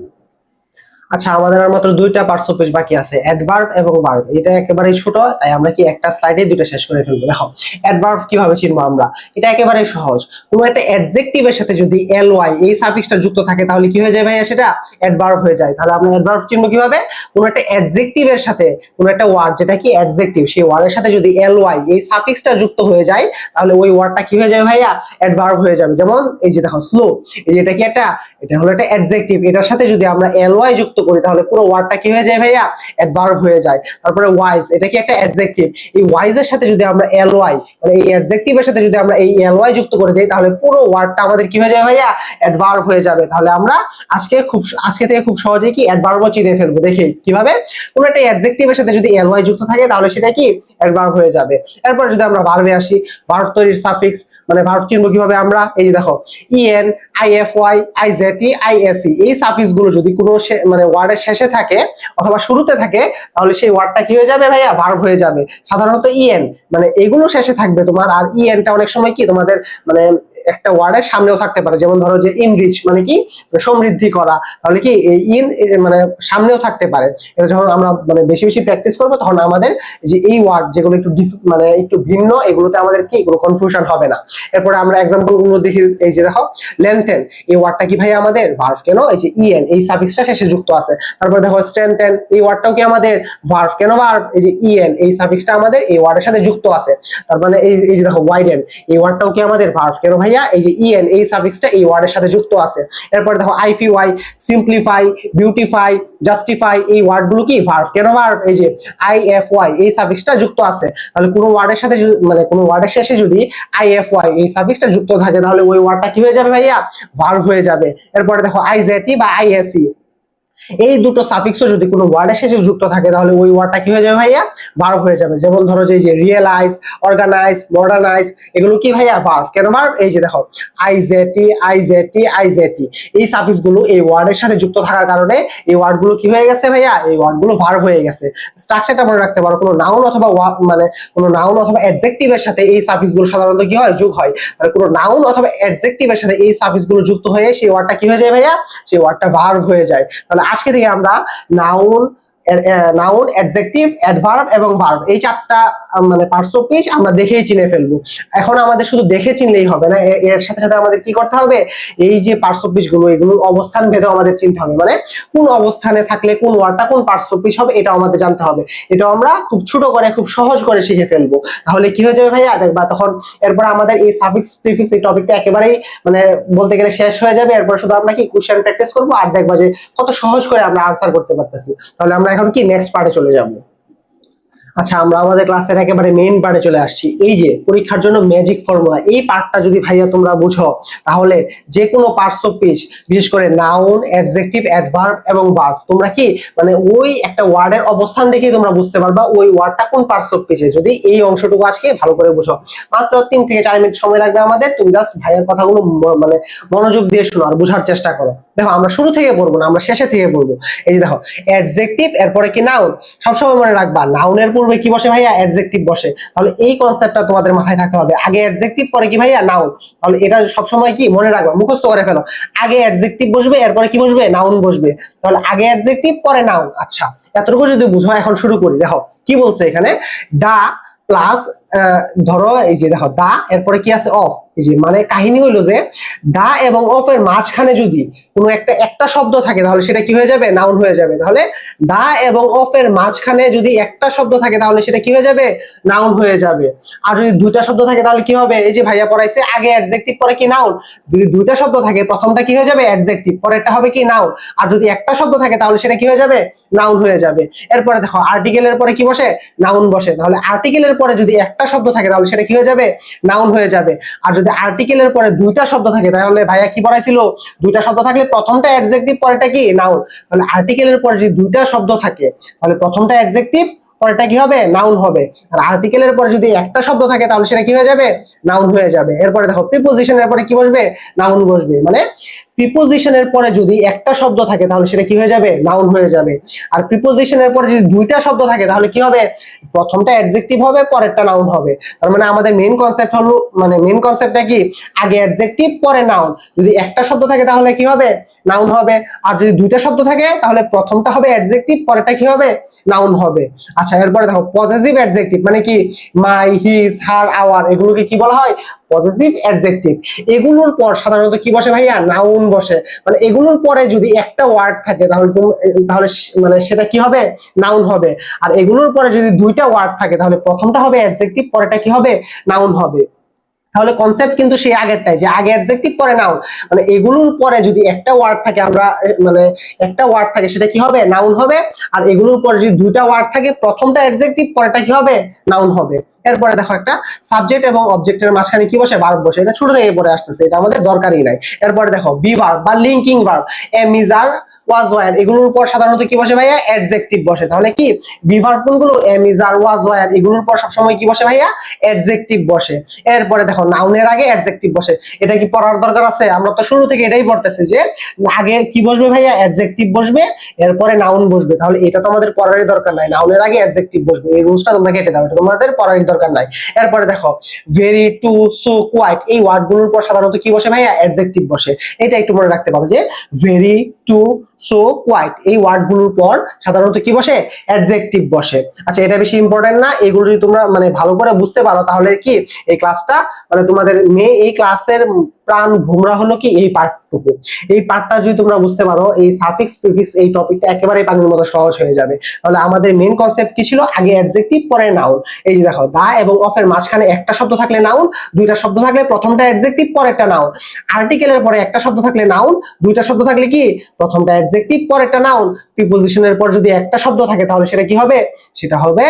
আচ্ছা, আমাদের আর মাত্র দুইটা পার্টস অফ স্পিচ বাকি আছে, অ্যাডভার্ব এবং ভার্ব। এটা একেবারেই ছোট, তাই আমরা কি একটা স্লাইডে দুটো শেষ করে ফেলবো। দেখো অ্যাডভার্ব কিভাবে চিনবো আমরা, এটা একেবারেই সহজ। কোনো একটা অ্যাডজেক্টিভের সাথে যদি এল ওয়াই এই সাফিক্সটা যুক্ত থাকে তাহলে কি হয়ে যায় ভাইয়া, সেটা অ্যাডভার্ব হয়ে যায়। তাহলে আমরা অ্যাডভার্ব চিনবো কিভাবে, কোনো একটা অ্যাডজেক্টিভের সাথে কোনো একটা ওয়ার্ড যেটা কি অ্যাডজেক্টিভ, সেই ওয়ার্ডের সাথে যদি এল ওয়াই এই সাফিক্সটা যুক্ত হয়ে যায় তাহলে ওই ওয়ার্ডটা কি হয়ে যাবে ভাইয়া, অ্যাডভার্ব হয়ে যাবে। যেমন এই যে দেখো স্লো, এই যে এটা কি একটা, এটা হলো একটা অ্যাডজেক্টিভ, এটার সাথে যদি আমরা এল ওয়াই যুক্ত করি তাহলে পুরো ওয়ার্ডটা কি হয়ে যায় ভাইয়া, অ্যাডভার্ব হয়ে যায়। তারপরে ওয়াইজ, এটা কি একটা অ্যাডজেক্টিভ, এই ওয়াইজ এর সাথে যদি আমরা এল ওয়াই মানে এই অ্যাডজেক্টিভের সাথে যদি আমরা এই এল ওয়াই যুক্ত করে দেই তাহলে পুরো ওয়ার্ডটা আমাদের কি হয়ে যাবে ভাইয়া, অ্যাডভার্ব হয়ে যাবে। তাহলে আমরা আজকে থেকে খুব সহজেই কি অ্যাডভার্বও চিনে ফেলবো। দেখি কিভাবে, কোনো একটা অ্যাডজেক্টিভের সাথে যদি এল ওয়াই যুক্ত থাকে তাহলে সেটা কি অ্যাডভার্ব হয়ে যাবে। এরপর যদি আমরা ভার্বে আসি, ভার্ব তৈরির সাফিক্স মানে ভার্ব চিনবো কিভাবে আমরা, এই যে দেখো ইএন, আইএফওয়াই, আইজেটি, আইএসই এই সাফিক্স গুলো যদি কোনো মানে ওয়ার্ডের শেষে থাকে অথবা শুরুতে থাকে তাহলে সেই ওয়ার্ডটা কি হয়ে যাবে ভাইয়া, ভার্ব হয়ে যাবে। সাধারণত ইএন মানে এগুলো শেষে থাকবে তোমার, আর ইএনটা অনেক সময় কি তোমাদের মানে একটা ওয়ার্ডের সামনেও থাকতে পারে। যেমন ধরো যে ইনরিচ মানে কি, সমৃদ্ধি করা, তাহলে কি ইন মানে সামনেও থাকতে পারে। এটা যখন আমরা মানে বেশি বেশি প্র্যাকটিস করবো তখন আমাদের যে এই ওয়ার্ড যেগুলো একটু মানে একটু ভিন্ন এগুলোতে আমাদের কি কোনো কনফিউশন হবে না। এরপরে আমরা এক্সাম্পল গুলো দেখি, এই যে দেখো লেন্থেন, এই ওয়ার্ডটা কি ভাই আমাদের ভার্ব, কেন এই যে ইএন এই সাফিক্সটা শেষে যুক্ত আছে। তারপর দেখো স্ট্রেংথেন, এই ওয়ার্ডটাও কি আমাদের ভার্ব, কেন ভার্ব, এই যে ইএন এই সাফিক্সটা আমাদের এই ওয়ার্ডের সাথে যুক্ত আছে। তার মানে এই যে দেখো ওয়াইডেন, এই ওয়ার্ডটাও কি আমাদের ভার্ব, কেন ভাইয়া, এই যে ইএন এই সাফিক্সটা এই ওয়ার্ডের সাথে যুক্ত আছে। এরপর দেখো আইফিওয়াই, সিম্পলিফাই, বিউটিফাই, জাস্টিফাই এই ওয়ার্ডগুলো কি ভার্ব, কেন ভার্ব, এই যে আইএফওয়াই এই সাফিক্সটা যুক্ত আছে। তাহলে কোনো ওয়ার্ডের সাথে মানে কোনো ওয়ার্ডের শেষে যদি আইএফওয়াই এই সাফিক্সটা যুক্ত থাকে তাহলে ওই ওয়ার্ডটা কি হয়ে যাবে ভাইয়া, ভার্ব হয়ে যাবে। এরপরে দেখো আইজেটি বা আইএসই এই দুটো সাফিক্সও যদি কোনো ওয়ার্ডের শেষে যুক্ত থাকে তাহলে ওই ওয়ার্ডটা কি হয়ে যাবে ভাইয়া, ভার্ব হয়ে যাবে। যেমন ধরো যে রিয়েলাইজ, অর্গানাইজ, মডার্নাইজ এগুলো কি ভাইয়া, ভার্ব, কেন ভার্ব, এই যে দেখো আইজেটি, আইজেটি, আইজেটি এই সাফিক্স গুলো এই ওয়ার্ডের সাথে যুক্ত থাকার কারণে এই ওয়ার্ডগুলো কি হয়ে গেছে ভাইয়া, এই ওয়ার্ডগুলো ভার্ব হয়ে গেছে। স্ট্রাকচারটা মনে রাখতে পারো, কোনো নাউন অথবা মানে কোনো নাউন অথবা অ্যাডজেক্টিভের সাথে এই সাফিক্স গুলো সাধারণত কি হয়, যোগ হয়। আর কোনো নাউন অথবা অ্যাডজেক্টিভের সাথে এই সাফিক্স গুলো যুক্ত হয়ে সেই ওয়ার্ডটা কি হয়ে যায় ভাইয়া, সেই ওয়ার্ডটা ভার্ব হয়ে যায়। তাহলে আজকে থেকে আমরা নাউন, অ্যাডজেক্টিভ, অ্যাডভার্ব এবং ভার্ব এই চারটা মানে পার্টস অফ স্পিচ আমরা দেখেই চিনে ফেলবো। এখন আমাদের শুধু দেখে চিনলেই হবে না, এর সাথে সাথে আমাদের কি করতে হবে, এই যে পার্টস অফ স্পিচ গুলো এগুলোর অবস্থান ভেদে আমাদের চিনতে হবে, মানে কোন অবস্থানে থাকলে কোন ওয়ার্ডটা কোন পার্টস অফ স্পিচ হবে এটা আমাদের জানতে হবে। এটা আমরা খুব ছোট করে খুব সহজ করে শিখে ফেলবো। তাহলে কি হয়ে যাবে ভাইয়া, দেখবা তখন এরপর আমাদের এই সাফিক্স প্রিফিক্স এই টপিকটা একেবারেই মানে বলতে গেলে শেষ হয়ে যাবে। এরপর শুধু আমরা কি কোশ্চেন প্র্যাকটিস করবো আর দেখবা যে কত সহজ করে আমরা আনসার করতে পারতেছি। তাহলে আমরা এখন কি নেক্সট পার্টে চলে যাব। আচ্ছা, আমরা আমাদের ক্লাসের একেবারে মেইন পার্টে চলে আসছি। এই যে পরীক্ষার জন্য ম্যাজিক ফর্মুলা, এই পার্টটা যদি ভাইয়া তোমরা বুঝো তাহলে যে কোনো পার্টস অফ স্পিচ বিশেষ করে নাউন, অ্যাডজেক্টিভ, অ্যাডভার্ব এবং ভার্ব তোমরা কি মানে ওই একটা ওয়ার্ডের অবস্থান দেখেই তোমরা বুঝতে পারবা ওই ওয়ার্ডটা কোন পার্টস অফ স্পিচে, যদি এই অংশটুকু আজকে ভালো করে বুঝো। মাত্র 3 থেকে 4 মিনিট সময় লাগবে আমাদের, তুমি জাস্ট ভাইয়ার কথাগুলো মানে মনোযোগ দিয়ে শোনো আর বোঝার চেষ্টা করো। দেখো আমরা শুরু থেকে পড়বো না, আমরা শেষে থেকে পড়বো। এই যে দেখো অ্যাডজেক্টিভ, এরপরে কি নাউন, সবসময় মনে রাখবা নাউনের পূর্বে কি বসে ভাইয়া, অ্যাডজেক্টিভ বসে। তাহলে এই কনসেপ্টটা তোমাদের মাথায় থাকতে হবে, আগে অ্যাডজেক্টিভ পরে কি ভাইয়া, নাউন। তাহলে এটা সবসময় কি মনে রাখবা, মুখস্থ করে ফেলো, আগে অ্যাডজেক্টিভ বসবে এরপরে কি বসবে, নাউন বসবে। তাহলে আগে অ্যাডজেক্টিভ পরে নাউন। আচ্ছা, এতটুকু যদি বুঝো এখন শুরু করি। দেখো কি বলছে এখানে, দা প্লাস ধরো এই যে দেখো দা এরপরে কি আছে, অফ। এই যে মানে কাহিনী হইলো যে দা এবং অফ এর মাঝখানে যদি কোনো একটা শব্দ থাকে তাহলে সেটা কি হয়ে যাবে, নাউন হয়ে যাবে। তাহলে দা এবং অফ এর মাঝখানে যদি একটা শব্দ থাকে তাহলে সেটা কি হয়ে যাবে, নাউন হয়ে যাবে। আর যদি দুইটা শব্দ থাকে তাহলে কি হবে, এই যে ভাইয়া পড়াইছে আগে অ্যাডজেক্টিভ পরে কি নাউন। যদি দুইটা শব্দ থাকে প্রথমটা কি হয়ে যাবে, অ্যাডজেক্টিভ, পরেরটা হবে কি নাউন। আর যদি একটা শব্দ থাকে তাহলে সেটা কি হয়ে যাবে, নাউন হয়ে যাবে। এরপরে দেখো আর্টিকেলের পরে কি বসে, নাউন বসে। তাহলে আর্টিকেলের পরে যদি একটা শব্দ থাকে তাহলে সেটা কি হয়ে যাবে, নাউন হয়ে যাবে। আর যদি আর্টিকেলের পরে দুইটা শব্দ থাকে তাহলে ভাইয়া কি পড়াইছিল, দুইটা শব্দ থাকলে প্রথমটা অ্যাডজেক্টিভ পরেরটা কি নাউন। তাহলে আর্টিকেলের পরে যদি দুইটা শব্দ থাকে তাহলে প্রথমটা অ্যাডজেক্টিভ পরেরটা কি হবে, নাউন হবে। আর আর্টিকেলের পরে যদি একটা শব্দ থাকে তাহলে সেটা কি হয়ে যাবে, নাউন হয়ে যাবে। এরপরে দেখো প্রিপোজিশনের পরে কি বসবে, নাউন বসবে। মানে প্রিপোজিশনের পরে যদি একটা শব্দ থাকে তাহলে সেটা কি হয়ে যাবে, নাউন হয়ে যাবে। আর প্রিপোজিশনের পরে যদি দুইটা শব্দ থাকে তাহলে কি হবে, প্রথমটা অ্যাডজেক্টিভ হবে, পরেরটা নাউন হবে। তার মানে আমাদের মেইন কনসেপ্ট হলো, মানে মেইন কনসেপ্টটা কি, আগে অ্যাডজেক্টিভ পরে নাউন। যদি একটা শব্দ থাকে তাহলে কি হবে, নাউন হবে। আর যদি দুইটা শব্দ থাকে তাহলে প্রথমটা হবে অ্যাডজেক্টিভ, পরেরটা কি হবে, নাউন হবে। আচ্ছা, এরপরে দেখো পজেসিভ অ্যাডজেক্টিভ মানে কি, মাই, হিজ, হার, আওয়ার, এগুলোকে কি বলা হয়, পজেসিভ অ্যাডজেক্টিভ। এগুলোর পর সাধারণত কি বসে ভাইয়া, নাউন বসে। মানে এগুলোর পরে যদি একটা ওয়ার্ড থাকে তাহলে তাহলে মানে সেটা কি হবে, নাউন হবে। আর এগুলোর পরে যদি দুইটা ওয়ার্ড থাকে তাহলে প্রথমটা হবে অ্যাডজেক্টিভ, পরেরটা কি হবে, নাউন হবে। তাহলে কনসেপ্ট কিন্তু সেই আগেরটাই, যে আগে অ্যাডজেক্টিভ পরে নাউন। মানে এগুলোর পরে যদি একটা ওয়ার্ড থাকে, আমরা মানে একটা ওয়ার্ড থাকে, সেটা কি হবে, নাউন হবে। আর এগুলোর পরে যদি দুইটা ওয়ার্ড থাকে, প্রথমটা অ্যাডজেক্টিভ, পরেরটা কি হবে, নাউন হবে। এরপরে দেখো একটা সাবজেক্ট এবং অবজেক্টের মাঝখানে কি বসে, ভার্ব বসে। এটা ছোট থেকে পরে আসতেছে, এটা আমাদের দরকারই নাই। এরপরে দেখো বি ভার্ব বা linking verb, am, is, are, was, were, এগুলোর উপর সাধারণত কি বসে ভাইয়া, অ্যাডজেক্টিভ বসে। তাহলে কি বি ভার্ব কোনগুলো, am, is, are, was, were, এগুলোর পর সবসময় কি বসে ভাইয়া, অ্যাডজেক্টিভ বসে। এরপরে দেখো নাউনের আগে অ্যাডজেক্টিভ বসে। এটা কি পড়ার দরকার আছে? আমরা তো শুরু থেকে এটাই পড়তেছি যে আগে কি বসবে ভাইয়া, অ্যাডজেক্টিভ বসবে, এরপরে নাউন বসবে। তাহলে এটা তো আমাদের পড়ারই দরকার নাই, নাউনের আগে অ্যাডজেক্টিভ বসবে, এই রুলসটা তোমরা কেটে দাও, এটা তোমাদের পড়ারই দরকার নাই। এরপরে দেখো ভেরি, টু, সো, কোয়াইট, এই ওয়ার্ডগুলোর পর সাধারণত কি বসে ভাইয়া, অ্যাডজেক্টিভ বসে। এটা একটু মনে রাখতে পারো যে ভেরি, টু, সো, কোয়াইট, এই ওয়ার্ডগুলোর পর সাধারণত কি বসে, অ্যাডজেক্টিভ বসে। আচ্ছা, এটা বেশি ইম্পর্টেন্ট না, এগুলো যদি তোমরা মানে ভালো করে বুঝতে পারো তাহলে কি এই ক্লাসটা, মানে তোমাদের এই ক্লাসের প্রাণ ভোমরা হলো কি এই পার্টটুকু। এই পার্টটা যদি তোমরা বুঝতে পারো, এই সাফিক্স প্রিফিক্স এই টপিকটা একেবারে পানির মতো সহজ হয়ে যাবে। তাহলে আমাদের মেইন কনসেপ্ট কি ছিল, আগে অ্যাডজেক্টিভ পরে নাউন। এই যে দেখো দা এবং অফ এর মাঝখানে একটা শব্দ থাকলে নাউন, দুইটা শব্দ থাকলে প্রথমটা অ্যাডজেক্টিভ, পরেরটা নাউন। আর্টিকেলের পরে একটা শব্দ থাকলে নাউন, দুইটা শব্দ থাকলে কি, প্রথমটা অ্যাডজেক্টিভ, পরেরটা নাউন। প্রিপোজিশনের পর যদি একটা শব্দ থাকে তাহলে সেটা কি হবে, সেটা হবে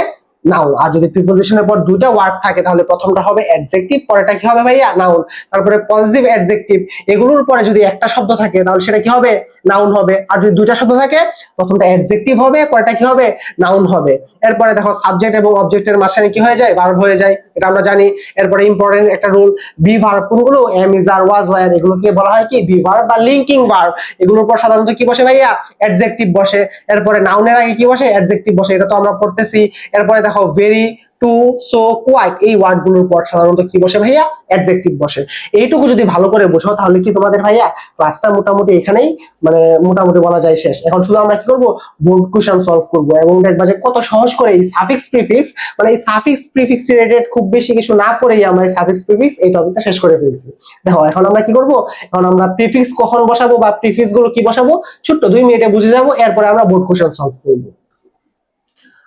নাউন। আর যদি প্রিপোজিশনের পর দুইটা ওয়ার্ড থাকে তাহলে প্রথমটা হবে অ্যাডজেক্টিভ, পরেরটা কি হবে ভাইয়া, নাউন। তারপরে পজিটিভ অ্যাডজেক্টিভ, এগুলোর পরে যদি একটা শব্দ থাকে তাহলে সেটা কি হবে, নাউন হবে। আর যদি দুইটা শব্দ থাকে, প্রথমটা অ্যাডজেক্টিভ হবে, পরেরটা কি হবে, নাউন হবে। এরপরে দেখো সাবজেক্ট এবং অবজেক্টের মাঝখানে কি হয়ে যায়, ভার্ব হয়ে যায়, এটা আমরা জানি। এরপরে ইম্পর্টেন্ট একটা রুল, বি ভার্ব কোনগুলো, am, is, are, was, were, এগুলোকে বলা হয় কি বি ভার্ব বা লিঙ্কিং ভার্ব। এগুলোর পর সাধারণত কি বসে ভাইয়া, অ্যাডজেক্টিভ বসে। এরপরে নাউনের আগে কি বসে, অ্যাডজেক্টিভ বসে, এটা তো আমরা পড়তেছি। এরপরে দেখো ভেরি, টু, সো, কোয়াইট, এই ওয়ার্ডগুলোর পর সাধারণত কি বসে ভাইয়া, অ্যাডজেক্টিভ বসে। এইটুকু যদি ভালো করে বোঝো তাহলে কি তোমাদের ভাইয়া ক্লাসটা মোটামুটি এখানেই মানে মোটামুটি বলা যায় শেষ। এখন শুধু আমরা কি করব, বোর্ড কোশ্চেন সলভ করব এবং দেখবা যে কত সহজ করে এই সাফিক্স প্রিফিক্স, মানে এই সাফিক্স প্রিফিক্স রিলেটেড খুব বেশি কিছু না পড়েই আমরা এই সাফিক্স প্রিফিক্স এই টপিকটা শেষ করে ফেলছি। দেখো এখন আমরা কি করব, এখন আমরা প্রিফিক্স কখন বসাবো বা প্রিফিক্স গুলো কি বসাবো ছোট্ট 2 মিনিটে বুঝে যাবো, এরপরে আমরা বোর্ড কোশ্চেন সলভ করব।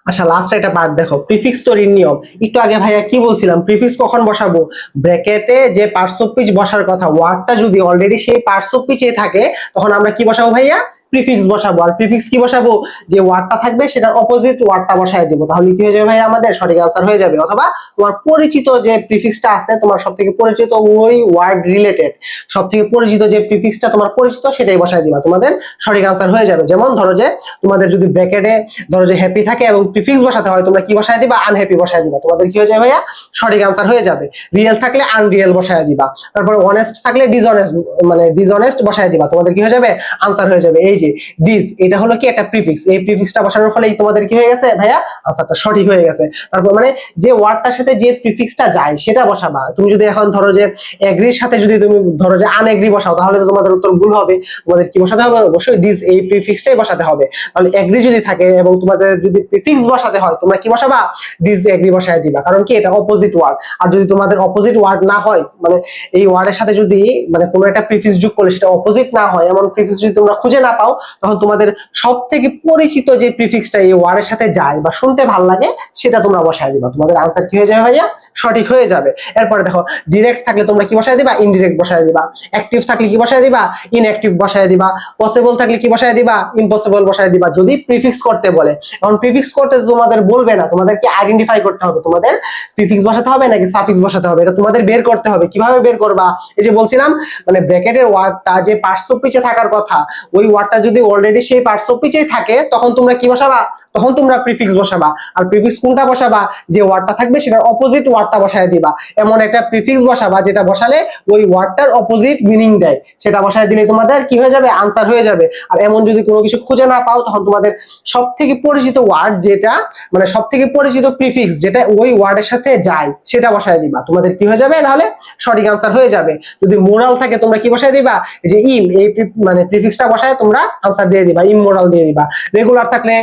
আচ্ছা, লাস্ট একটা পার্ট দেখো, প্রিফিক্স তৈরির নিয়ম। একটু আগে ভাইয়া কি বলছিলাম, প্রিফিক্স কখন বসাবো, ব্র্যাকেটে যে পার্টস অফ স্পিচ বসার কথা, ওয়ার্ডটা যদি অলরেডি সেই পার্টস অফ স্পিচে থাকে তখন আমরা কি বসাবো ভাইয়া, প্রিফিক্স বসাবো। আর প্রিফিক্স কি বসাবো, যে ওয়ার্ডটা থাকবে সেটার অপোজিট ওয়ার্ডটা বসায় দিব, তাহলে কি হয়ে যাবে ভাই, আমাদের সঠিক আনসার হয়ে যাবে। অথবা তোমার পরিচিত যে প্রিফিক্সটা আছে, তোমার সবথেকে পরিচিত ওই ওয়ার্ড রিলেটেড সবথেকে পরিচিত যে প্রিফিক্সটা তোমার পরিচিত সেটাই বসায় দিবা, তোমাদের সঠিক আনসার হয়ে যাবে। যেমন ধরো যে তোমাদের যদি ব্র্যাকেটে ধরো যে হ্যাপি থাকে এবং প্রিফিক্স বসাতে হয়, তোমরা কি বসায় দিবা, আনহ্যাপি বসায় দিবা, তোমাদের কি হয়ে যাবে ভাইয়া, সঠিক আনসার হয়ে যাবে। রিয়েল থাকলে আনরিয়েল বসায় দিবা, তারপর অনেস্ট থাকলে ডিসঅনেস্ট মানে ডিসঅনেস্ট বসায় দিবা, তোমাদের কি হয়ে যাবে, আনসার হয়ে যাবে। এই যে দিস, এটা হলো কি একটা প্রিফিক্স, এই প্রিফিক্সটা বসানোর ফলে তোমাদের কি হয়ে গেছে ভাইয়া, আনসারটা সঠিক হয়ে গেছে। তারপর মানে যে ওয়ার্ডটার সাথে যে প্রিফিক্সটা যায় সেটা বসাবা। তুমি যদি এখন ধরো যে এগ্রির সাথে যদি তুমি ধরো যে আনএগ্রি বসাও তাহলে তো তোমাদের উত্তর ভুল হবে, তোমাদের কি বসাতে হবে, অবশ্যই দিস এই প্রিফিক্সটাই বসাতে হবে। তাহলে এগ্রি যদি থাকে এবং তোমাদের যদি প্রিফিক্স বসাতে হয় তোমরা কি বসাবা, দিস এগ্রি বসায় দিবা, কারণ কি এটা অপোজিট ওয়ার্ড। আর যদি তোমাদের অপোজিট ওয়ার্ড না হয়, মানে এই ওয়ার্ডের সাথে যদি মানে কোনো একটা প্রিফিক্স যোগ করলে সেটা অপোজিট না হয় এমন প্রিফিক্স যদি তোমরা খুঁজে না পাও, তখন তোমাদের সব থেকে পরিচিত যে প্রিফিক্সটা এই ওয়ার্ডের সাথে যায় বা শুনতে ভালো লাগে সেটা তোমরা বসায় দিবা, তোমাদের আনসার কি হয়ে যাবে ভাইয়া, সঠিক হয়ে যাবে। এরপরে দেখো ডিরেক্ট থাকলে তোমরা কি বসায় দিবা, ইনডিরেক্ট বসায় দিবা। অ্যাক্টিভ থাকলে কি বসায় দিবা, ইনঅ্যাক্টিভ বসায় দিবা। পসিবল থাকলে কি বসায় দিবা, ইম্পসিবল বসায় দিবা, যদি প্রিফিক্স করতে বলে। এখন প্রিফিক্স করতে তোমাদের বলবে না, তোমাদেরকে আইডেন্টিফাই করতে হবে তোমাদের প্রিফিক্স বসাতে হবে নাকি সাফিক্স বসাতে হবে, এটা তোমাদের বের করতে হবে। কিভাবে বের করবা, এই যে বলছিলাম মানে ব্র্যাকেটের ওয়ার্ডটা যে পার্টস অফ স্পিচে থাকার কথা, ওই ওয়ার্ডটা যদি অলরেডি সেই পার্টস অফ স্পিচেই থাকে তখন তোমরা কি বসাবা, তখন তোমরা প্রিফিক্স বসাবা। আর প্রিফিক্স কোনটা বসাবা, যে ওয়ার্ডটা থাকবে সেটার অপোজিট ওয়ার্ডটা বসায় দিবা। এমন একটা প্রিফিক্স বসাবা যেটা বসালে ওই ওয়ার্ডটার অপোজিট মিনিং দেয়, সেটা বসায় দিলে তোমাদের কি হয়ে যাবে, আনসার হয়ে যাবে। আর এমন যদি কোনো কিছু খুঁজে না পাও, তখন তোমাদের সব থেকে পরিচিত ওয়ার্ড যেটা মানে সব থেকে পরিচিত প্রিফিক্স যেটা ওই ওয়ার্ডের সাথে যায় সেটা বসায় দিবা, তোমাদের কি হয়ে যাবে, তাহলে সঠিক আনসার হয়ে যাবে। যদি মোরাল থাকে তোমরা কি বসায় দিবা, এই যে ইম, এই মানে প্রিফিক্সটা বসায় তোমরা আনসার দিয়ে দিবা, ইমোরাল দিয়ে দিবা। রেগুলার থাকলে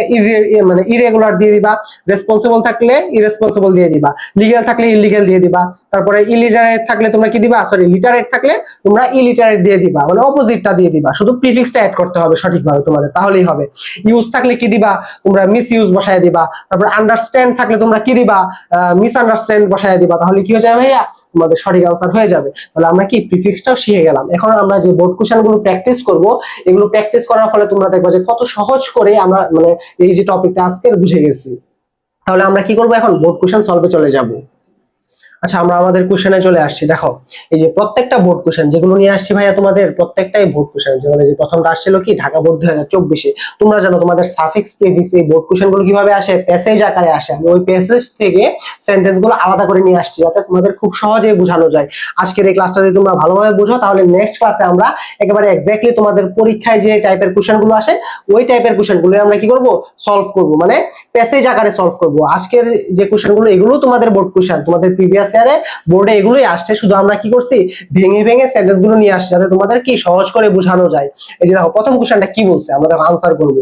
মানে ইরেগুলার দিয়ে দিবা, রেসপন্সিবল থাকলে ইরেসপন্সিবল দিয়ে দিবা, লিগ্যাল থাকলে ইলিগ্যাল দিয়ে দিবা। তারপরে ইলিটারেট থাকলে তোমরা কি দিবা, সরি লিটারেট থাকলে তোমরা ইলিটারেট দিয়ে দিবা, মানে অপোজিটটা দিয়ে দিবা, শুধু প্রিফিক্সটা অ্যাড করতে হবে সঠিকভাবে তোমাদের, তাহলেই হবে। ইউজ থাকলে কি দিবা, তোমরা মিস ইউজ বসায় দিবা। তারপর আন্ডারস্ট্যান্ড থাকলে তোমরা কি দিবা, মিস আন্ডারস্ট্যান্ড বসায় দিবা, তাহলে কি হয়ে যাবে ভাইয়া, তোমাদের সঠিক আনসার হয়ে যাবে। তাহলে আমরা কি প্রিফিক্সটাও শিখে গেলাম। এখন আমরা যে বোর্ড কোশ্চেন গুলো প্র্যাকটিস করব, এগুলো প্র্যাকটিস করার ফলে তোমরা দেখবা যে কত সহজ করে আমরা মানে এই যে টপিকটা আজকের বুঝে গেছি। তাহলে আমরা কি করব, এখন বোর্ড কোশ্চেন সলভে চলে যাব। আচ্ছা, আমরা আমাদের কোশ্চেনে চলে আসছি। দেখো এই যে প্রত্যেকটা বোর্ড কোশ্চেন যেগুলো নিয়ে আসছি ভাইয়া, তোমাদের প্রত্যেকটাই বোর্ড কোশ্চেন। যেমন এই যে প্রথমটা আসছিল কি, ঢাকা বোর্ড 2024-এ। তোমরা জানো তোমাদের সাফিক্স প্রিফিক্স এই বোর্ড কোশ্চেন গুলো কিভাবে আসে, প্যাসেজ আকারে আসে। আমি ওই প্যাসেজ থেকে সেন্টেন্স গুলো আলাদা করে নিয়ে আসছি যাতে তোমাদের খুব সহজেই বোঝানো যায়। আজকের এই ক্লাসটা যদি তোমরা ভালোভাবে বুঝো, তাহলে নেক্সট ক্লাসে আমরা একেবারে এক্স্যাক্টলি তোমাদের পরীক্ষায় যে টাইপের কোশ্চেন গুলো আসে ওই টাইপের কোশ্চেন গুলো আমরা কি করব, সলভ করব, মানে প্যাসেজ আকারে সলভ করব। আজকের যে কোশ্চেন গুলো এগুলো তোমাদের বোর্ড কোশ্চেন, তোমাদের প্রিভিয়াস ইয়ারে বোর্ডে এগুলোই আসছে, শুধু আমরা কি করছি, ভেঙে ভেঙে সেন্টেন্স গুলো নিয়ে আসছি যাতে তোমাদের কি সহজ করে বোঝানো যায়। এই যে দেখো প্রথম কোশ্চেনটা কি বলছে, আমরা দেখো আনসার করব।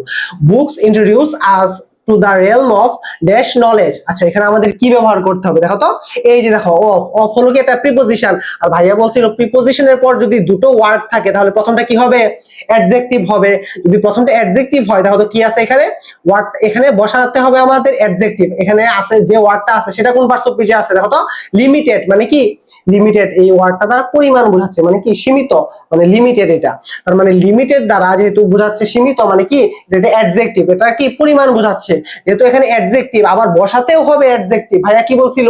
Books introduce us to the realm of dash knowledge. আচ্ছা, এখানে আমাদের কি ব্যবহার করতে হবে, দেখো তো এই যে দেখো অফ, অফ হলো কি একটা প্রিপোজিশন। আর ভাইয়া বলছিল প্রিপোজিশনের পর যদি দুটো ওয়ার্ড থাকে তাহলে প্রথমটা কি হবে, অ্যাডজেক্টিভ হবে। যদি প্রথমটা অ্যাডজেক্টিভ হয় তাহলে কি আছে এখানে, ওয়ার্ড এখানে বসাতে হবে আমাদের অ্যাডজেক্টিভ। এখানে আছে যে ওয়ার্ডটা আছে সেটা কোন পার্টস অফ স্পিচে আছে, দেখো তো লিমিটেড, মানে কি লিমিটেড, এই ওয়ার্ডটা দ্বারা পরিমাণ বোঝাচ্ছে, মানে কি সীমিত, মানে লিমিটেড। এটা তার মানে লিমিটেড দ্বারা যেহেতু বোঝাচ্ছে সীমিত, মানে কি এটা অ্যাডজেক্টিভ, এটা কি পরিমাণ বোঝাচ্ছে। যেহেতু এখানে অ্যাডজেক্টিভ, আবার বসাতেও হবে অ্যাডজেক্টিভ। ভাইয়া কি বলছিল,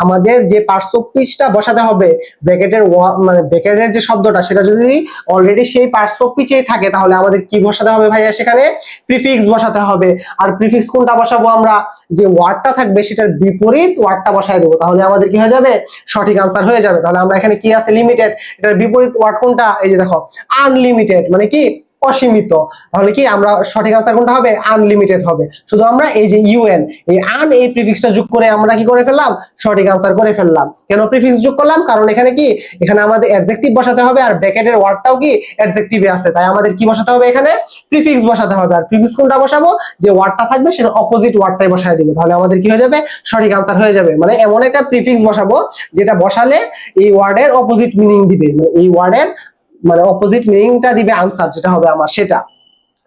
আমাদের যে পার্টস অফ স্পিচটা বসাতে হবে, ব্র্যাকেটের মানে ব্র্যাকেটের যে শব্দটা সেটা যদি অলরেডি সেই পার্টস অফ স্পিচেই থাকে তাহলে আমাদের কি বসাতে হবে ভাইয়া, সেখানে প্রিফিক্স বসাতে হবে। আর প্রিফিক্স কোনটা বসাবো, আমরা যে ওয়ার্ডটা থাকবে সেটার বিপরীত ওয়ার্ডটা বসায় দেবো, তাহলে আমাদের কি হয়ে যাবে, সঠিক আনসার হয়ে যাবে। তাহলে আমরা এখানে কি আছে, লিমিটেড, এটার বিপরীত ওয়ার্ড কোনটা, এই যে দেখো আনলিমিটেড, মানে কি অসীমিত। তাহলে কি আমরা সঠিক আনসার কোনটা হবে, আনলিমিটেড হবে। শুধু আমরা এই যে ইউএন, এই আন এই প্রিফিক্সটা যোগ করে আমরা কি করে ফেললাম, সঠিক আনসার করে ফেললাম। কেন প্রিফিক্স যোগ করলাম, কারণ এখানে কি, এখানে আমাদের অ্যাডজেক্টিভ বসাতে হবে আর ব্র্যাকেটের ওয়ার্ডটাও কি অ্যাডজেক্টিভে আছে, তাই আমাদের কি বসাতে হবে, এখানে প্রিফিক্স বসাতে হবে। আর প্রিফিক্স কোনটা বসাবো, যে ওয়ার্ডটা থাকবে সেটা অপোজিট ওয়ার্ডটাই বসায় দিব, তাহলে আমাদের কি হয়ে যাবে, সঠিক আনসার হয়ে যাবে। মানে এমন একটা প্রিফিক্স বসাবো যেটা বসালে এই ওয়ার্ডের অপোজিট মিনিং দিবে, মানে এই ওয়ার্ডের মানে অপোজিট মিনিংটা দিবে আনসার যেটা হবে আমার সেটা।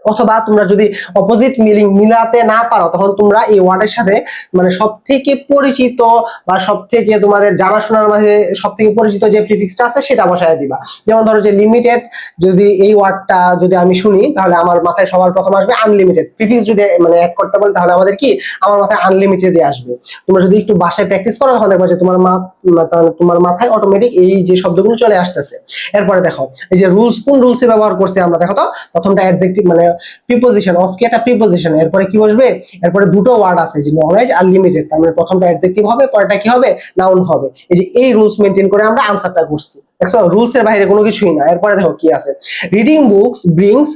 অথবা তোমরা যদি অপোজিট মিনিং মিলাতে না পারো, তখন তোমরা এই ওয়ার্ডের সাথে মানে সবথেকে পরিচিত বা সবথেকে তোমাদের জানাশোনার মাঝে সবথেকে পরিচিত যে প্রিফিক্সটা আছে সেটা বসায় দিবা। যেমন ধরো যে লিমিটেড, যদি এই ওয়ার্ডটা যদি আমি শুনি তাহলে আমার মাথায় সবার প্রথম আসবে আনলিমিটেড। প্রিফিক্স যদি মানে অ্যাড করতে বলি তাহলে আমাদের কি, আমার মাথায় আনলিমিটেডই আসবে। তোমরা যদি একটু বাসায় প্র্যাকটিস করো তখন দেখবে যে তোমার মাথায় অটোমেটিক এই যে শব্দগুলো চলে আসতেছে। এরপরে দেখো এই যে রুলস, কোন রুলসে ব্যবহার করছি আমরা, দেখো তো প্রথমটা অ্যাডজেক্টিভ মানে প্রিপোজিশন, অফ কি একটা প্রিপোজিশন, এরপরে কি বসবে, এরপরে দুটো ওয়ার্ড আছে যে নলেজ আর লিমিটেড, তার মানে প্রথমটা অ্যাডজেক্টিভ হবে, পরেরটা কি হবে, নাউন হবে। এই যে এই রুলস মেইনটেইন করে আমরা আনসারটা করছি। দেখছো রুলস এর বাইরে কোনো কিছুই না। এরপরে দেখো কি আছে, রিডিং বুকস ব্রিংস,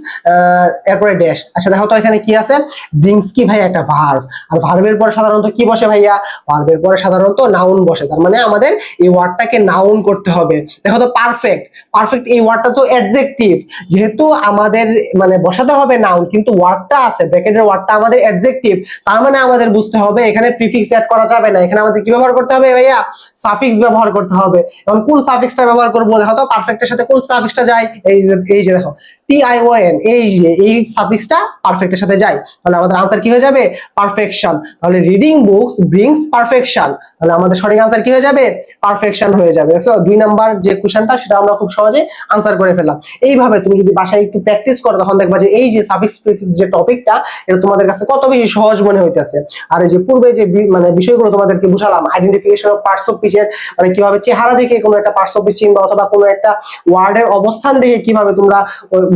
এরপরে ড্যাশ। আচ্ছা দেখো তো এখানে কি আছে, ব্রিংস কি ভাই, একটা ভার্ব। আর ভার্বের পরে সাধারণত কি বসে ভাইয়া, ভার্বের পরে সাধারণত নাউন বসে, তার মানে আমাদের এই ওয়ার্ডটাকে নাউন করতে হবে। দেখো তো পারফেক্ট, পারফেক্ট এই ওয়ার্ডটা তো অ্যাডজেক্টিভ, যেহেতু আমাদের মানে বসাতে হবে নাউন, কিন্তু ওয়ার্ডটা আছে ব্র্যাকেটের ওয়ার্ডটা আমাদের অ্যাডজেক্টিভ, তার মানে আমাদের বুঝতে হবে এখানে প্রিফিক্স অ্যাড করা যাবে না, এখানে আমাদের কি ব্যবহার করতে হবে ভাইয়া, সাফিক্স ব্যবহার করতে হবে। এবং কোন সাফিক্সটা ব্যবহার করবো, দেখো তো পারফেক্টের সাথে কোন সাফিক্সটা যায়, এই যে দেখো টিআইওএন, এই যে এই সাফিক্সটা পারফেক্টের সাথে যায়, তাহলে আমাদের আনসার কি হয়ে যাবে, পারফেকশন। তাহলে রিডিং বুকস ব্রিংস পারফেকশন, তাহলে আমাদের সঠিক আনসার কি হয়ে যাবে, পারফেকশন হয়ে যাবে। সো 2 নাম্বার যে কোশ্চেনটা সেটা আমরা খুব সহজে আনসার করে ফেললাম। এইভাবে তুমি যদি বাসায় একটু প্র্যাকটিস করো তখন দেখবা যে এই যে সাফিক্স প্রিফিক্স যে টপিকটা এটা তোমাদের কাছে কত বেশি সহজ মনে হইতেছে। আর এই যে পূর্বে যে মানে বিষয়গুলো তোমাদেরকে বুঝালাম, আইডেন্টিফিকেশন অফ পার্টস অফ স্পিচের মানে কিভাবে চেহারা দেখে কোনো একটা পার্টস অফ স্পিচ চিনবা, অথবা কোনো একটা ওয়ার্ডের অবস্থান দেখে কিভাবে তোমরা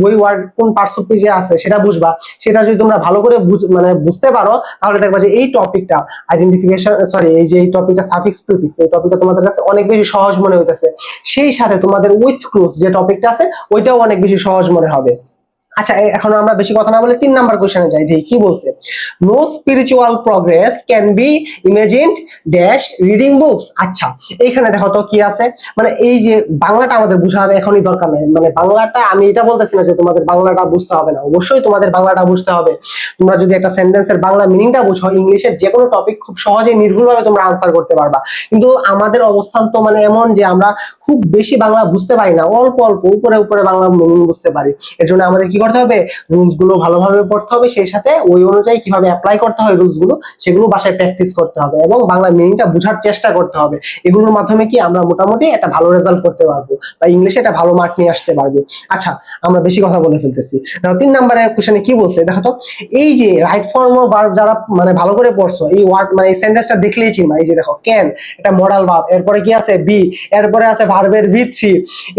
ওই ওয়ার্ড কোন পার্টস অফ স্পিচে আছে সেটা বুঝবা। সেটা যদি তোমরা ভালো করে মানে বুঝতে পারো তাহলে দেখবা যে এই টপিকটা আইডেন্টিফিকেশন, সরি, এই যে এই টপিকটা সাফিক্স প্রিফিক্স, এই টপিকটা তোমাদের কাছে অনেক বেশি সহজ মনে হইতেছে। সেই সাথে তোমাদের উইথ ক্লুজ যে টপিকটা আছে ওইটাও অনেক বেশি সহজ মনে হবে। আচ্ছা, এখন আমরা বেশি কথা না বলে 3 নাম্বার কোশ্চেনে যাই, দেখি কি বলছে। No spiritual progress can be imagined dash reading books. আচ্ছা, এইখানে দেখো তো কি আছে, মানে এই যে বাংলাটা আমাদের বোঝার এখনই দরকার নেই, মানে বাংলাটা আমি এটা বলতেছি না যে তোমাদের বাংলাটা বুঝতে হবে না, অবশ্যই তোমাদের বাংলাটা বুঝতে হবে। তোমরা যদি একটা সেন্টেন্সের বাংলা মিনিংটা বুঝো, ইংলিশের যে কোনো টপিক খুব সহজেই নির্ভুলভাবে তোমরা আনসার করতে পারবা। কিন্তু আমাদের অবস্থান তো মানে এমন যে আমরা খুব বেশি বাংলা বুঝতে পারি না, অল্প অল্প উপরে উপরে বাংলা মিনিং বুঝতে পারি। এর জন্য আমাদের কি করতে হবে, রুলস গুলো ভালোভাবে পড়তে হবে, সেই সাথে ওই অনুযায়ী কিভাবে অ্যাপ্লাই করতে হয় রুলস গুলো সেগুলো বাসায় প্র্যাকটিস করতে হবে এবং বাংলা মিনিংটা বোঝার চেষ্টা করতে হবে। এগুলোর মাধ্যমে কি আমরা মোটামুটি একটা ভালো রেজাল্ট করতে পারবো বা ইংলিশে একটা ভালো মার্ক নিয়ে আসতে পারবো। আচ্ছা, আমরা বেশি কথা বলে ফেলতেছি। দেখো 3 নম্বরের কোশ্চেনে কি বলছে, দেখো তো এই যে রাইট ফর্ম অফ ভার্ব যারা মানে ভালো করে পড়ছো, এই ওয়ার্ড মানে এই সেন্টেন্সটা দেখলেই চিনবা। এই যে দেখো ক্যান, এটা মডাল ভার্ব, এরপরে কি আছে বি, এরপরে আছে ভার্বের ভি3।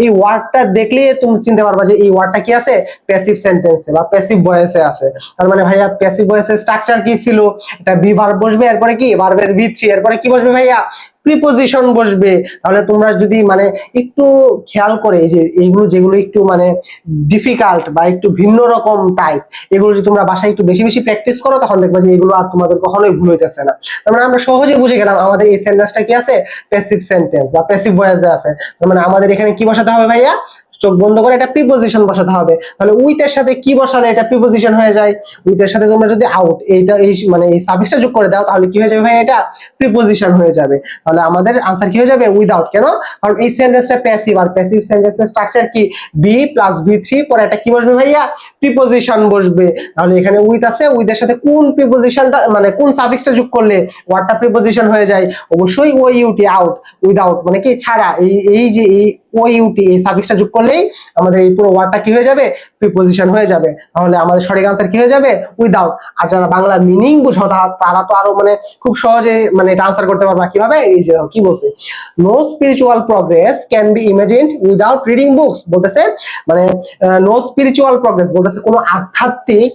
এই ওয়ার্ডটা দেখলেই তুমি চিনতে পারবা যে এই ওয়ার্ডটা কি আছে, প্যাসিভ সেন্টেন্সে বা প্যাসিভ ভয়েসে আছে। তার মানে ভাইয়া প্যাসিভ ভয়েসের স্ট্রাকচার কি ছিল, এটা বি ভার্ব বসবে, এরপরে কি ভার্বের ভি3, এরপরে কি বসবে ভাইয়া, প্রিপোজিশন বসবে। তাহলে তোমরা যদি মানে একটু খেয়াল করে যে এইগুলো যেগুলো একটু মানে ডিফিকাল্ট বা একটু ভিন্ন রকম টাইপ, এগুলো যদি তোমরা বাসায় একটু বেশি বেশি প্র্যাকটিস করো তখন দেখবা যে এগুলো আর তোমাদের কখনোই ভুল হইতেছে না। তার মানে আমরা সহজে বুঝে গেলাম আমাদের এই সেন্টেন্সটা কি আছে, প্যাসিভ সেন্টেন্স বা প্যাসিভ ভয়েসে আছে। তার মানে আমাদের এখানে কি বসাতে হবে ভাইয়া, চোখ বন্ধ করে এটা প্রিপোজিশন বসাতে হবে। তাহলে উইথ এর সাথে কি বসালে এটা প্রিপোজিশন হয়ে যায়, উইথ এর সাথে তোমরা যদি আউট এইটা এই মানে এই সাফিক্সটা যোগ করে দাও তাহলে কি হয়ে যাবে ভাই, এটা প্রিপোজিশন হয়ে যাবে। তাহলে আমাদের আনসার কি হয়ে যাবে, উইদাউট। কেন, কারণ এই সেন্টেন্সটা প্যাসিভ, আর প্যাসিভ সেন্টেন্সের স্ট্রাকচার কি, বি প্লাস ভি3, পরে এটা কি বসবে ভাইয়া, প্রিপোজিশন বসবে। তাহলে এখানে উইথ আছে, উইথ এর সাথে কোন প্রিপোজিশনটা মানে কোন সাফিক্সটা যোগ করলে ওয়ার্ডটা প্রিপোজিশন হয়ে যায়, অবশ্যই ও ইউটি, আউট, উইদাউট মানে কি ছাড়া, এই যে এই ও ইউটি এই সাফিক্সটা যোগ করলেই আমাদের এই পুরো ওয়ার্ডটা কি হয়ে যাবে, প্রিপোজিশন হয়ে যাবে। তাহলে আমাদের সঠিক আনসার কি হয়ে যাবে, উইদাউট। আর যারা বাংলা মিনিং বুঝো তারা তো আরো মানে খুব সহজে মানে এটা আনসার করতে পারবা। কিভাবে, এই যে কি বলছে, no spiritual progress can be imagined without reading books. বলতেছে মানে নো স্পিরিচুয়াল প্রগ্রেস বলতেছে কোনো আধ্যাত্মিক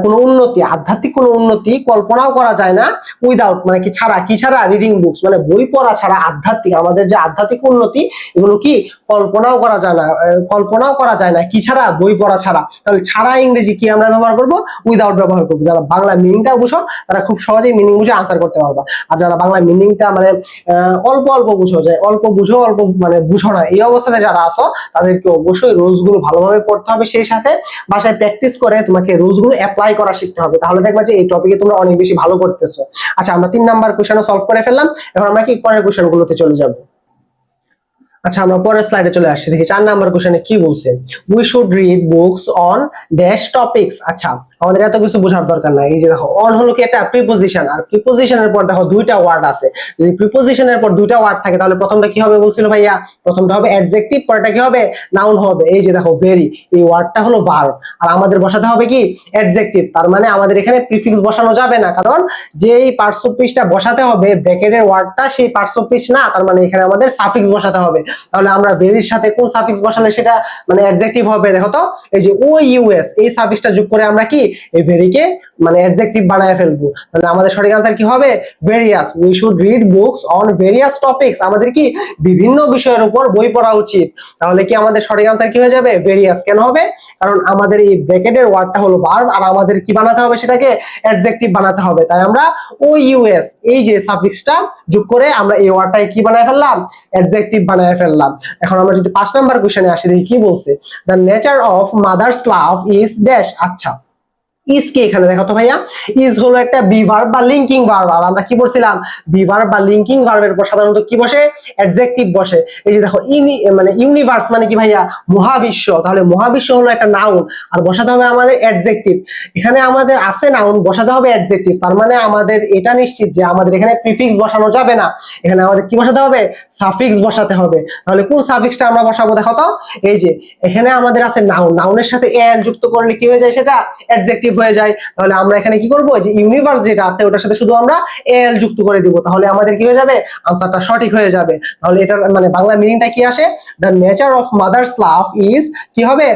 কোনো উন্নতি, আধ্যাত্মিক কোনো উন্নতি কল্পনাও করা যায় না উইদাউট মানে কি ছাড়া, কি ছাড়া, রিডিং বুকস মানে বই পড়া ছাড়া আধ্যাত্মিক আমাদের যে আধ্যাত্মিক উন্নতি এগুলো কি কল্পনাও করা যায় না, কল্পনাও করা যায় না কি ছাড়া, বই পড়া ছাড়া। তাহলে ছাড়া ইংরেজি কি আমরা ব্যবহার করব, উইদাউট ব্যবহার করব। যারা বাংলা মিনিংটা বুঝো তারা খুব সহজেই মিনিং বুঝে আনসার করতে পারবা। আর যারা বাংলা মিনিংটা মানে অল্প অল্প বুঝো যায়, অল্প বুঝো অল্প মানে বুঝো না, এই অবস্থাতে যারা আসো তাদেরকে অবশ্যই রুলস গুলো ভালোভাবে পড়তে হবে, সেই সাথে বাসায় প্র্যাকটিস করে তোমাকে রুলস গুলো অ্যাপ্লাই করা শিখতে হবে। তাহলে দেখবা যে এই টপিকে তোমরা অনেক বেশি ভালো করতেছো। আচ্ছা, আমরা 3 নাম্বার কোশ্চেনও সলভ করে ফেললাম, এখন আমরা কি পরের কোশ্চেনগুলোতে চলে যাব। আচ্ছা, আমরা পরের স্লাইডে চলে আসছি, দেখি 4 নাম্বার কোশ্চেনে কি বলছে, we should read books on dash topics. আচ্ছা, আমাদের এত কিছু বোঝার দরকার নাই। এই যে দেখো অন হলো কি একটা প্রিপোজিশন, আর প্রিপোজিশনের পর দেখো দুইটা ওয়ার্ড আছে। যদি প্রিপোজিশনের পর দুইটা ওয়ার্ড থাকে তাহলে প্রথমটা কি হবে বলছিল ভাইয়া, প্রথমটা হবে অ্যাডজেক্টিভ, পরেরটা কি হবে, নাউন হবে। এই যে দেখো ভেরি, এই ওয়ার্ডটা হলো ভার্ব, আর আমাদের বসাতে হবে কি অ্যাডজেক্টিভ। তার মানে আমাদের এখানে প্রিফিক্স বসানো যাবে না, কারণ যে এই পার্টস অফ স্পিচটা বসাতে হবে ব্র্যাকেটের ওয়ার্ডটা সেই পার্টস অফ স্পিচ না, তার মানে এখানে আমাদের সাফিক্স বসাতে হবে। তাহলে আমরা ভেরির সাথে কোন সাফিক্স বসালে সেটা মানে অ্যাডজেক্টিভ হবে, দেখো তো এই যে ও ইউএস এই সাফিক্সটা যোগ করে আমরা কি এই ভেরিকে মানে অ্যাডজেক্টিভ বানায় ফেলবো। তাহলে আমাদের সঠিক আনসার কি হবে, various. We should read books on various topics, আমাদের কি বিভিন্ন বিষয়ের উপর বই পড়া উচিত। তাহলে কি আমাদের সঠিক আনসার কি হয়ে যাবে, ভেরিয়াস। কেন হবে, কারণ আমাদের এই ব্র্যাকেটের ওয়ার্ডটা হলো ভার্ব, আর আমাদের কি বানাতে হবে সেটাকে অ্যাডজেক্টিভ বানাতে হবে। তাই আমরা ও ইউএস এই যে সাফিক্সটা যোগ করে আমরা এই ওয়ার্ডটাকে কি বানায় ফেললাম, অ্যাডজেক্টিভ বানায় ফেললাম। এখন আমরা যদি 5 নাম্বার কোশ্চেনে আসি, দেখি কি বলছে, the nature of mother's love is dash. আচ্ছা, ইজ কি এখানে দেখো তো ভাইয়া, ইজ হলো একটা বি ভার্ব বা লিঙ্কিং ভার্ব, আর আমরা কি বলছিলাম বি ভার্ব বা লিঙ্কিং ভার্বের পর সাধারণত কি বসে, অ্যাডজেক্টিভ বসে। এই যে দেখো মানে ইউনিভার্স মানে কি ভাইয়া, মহাবিশ্ব, তাহলে মহাবিশ্ব হলো একটা নাউন, আর বসাতে হবে আমাদের অ্যাডজেক্টিভ। এখানে আমাদের আছে নাউন, বসাতে হবে অ্যাডজেক্টিভ। তার মানে আমাদের এটা নিশ্চিত যে আমাদের এখানে প্রিফিক্স বসানো যাবে না, এখানে আমাদের কি বসাতে হবে, সাফিক্স বসাতে হবে। তাহলে কোন সাফিক্সটা আমরা বসাবো দেখো তো, এই যে এখানে আমাদের আছে নাউন, নাউনের সাথে এল যুক্ত করলে কি হয়ে যায়, সেটা অ্যাডজেক্টিভ হয়ে যায়, তাহলে আমরা এখানে কি করব, যে ইউনিভার্স যেটা আছে ওটার সাথে শুধু আমরা এল যুক্ত করে দিব, তাহলে আমাদের কি হয়ে যাবে, আনসারটা সঠিক হয়ে যাবে। তাহলে এটার মানে বাংলা মিনিংটা কি আসে, the nature of mother's love is কি হবে,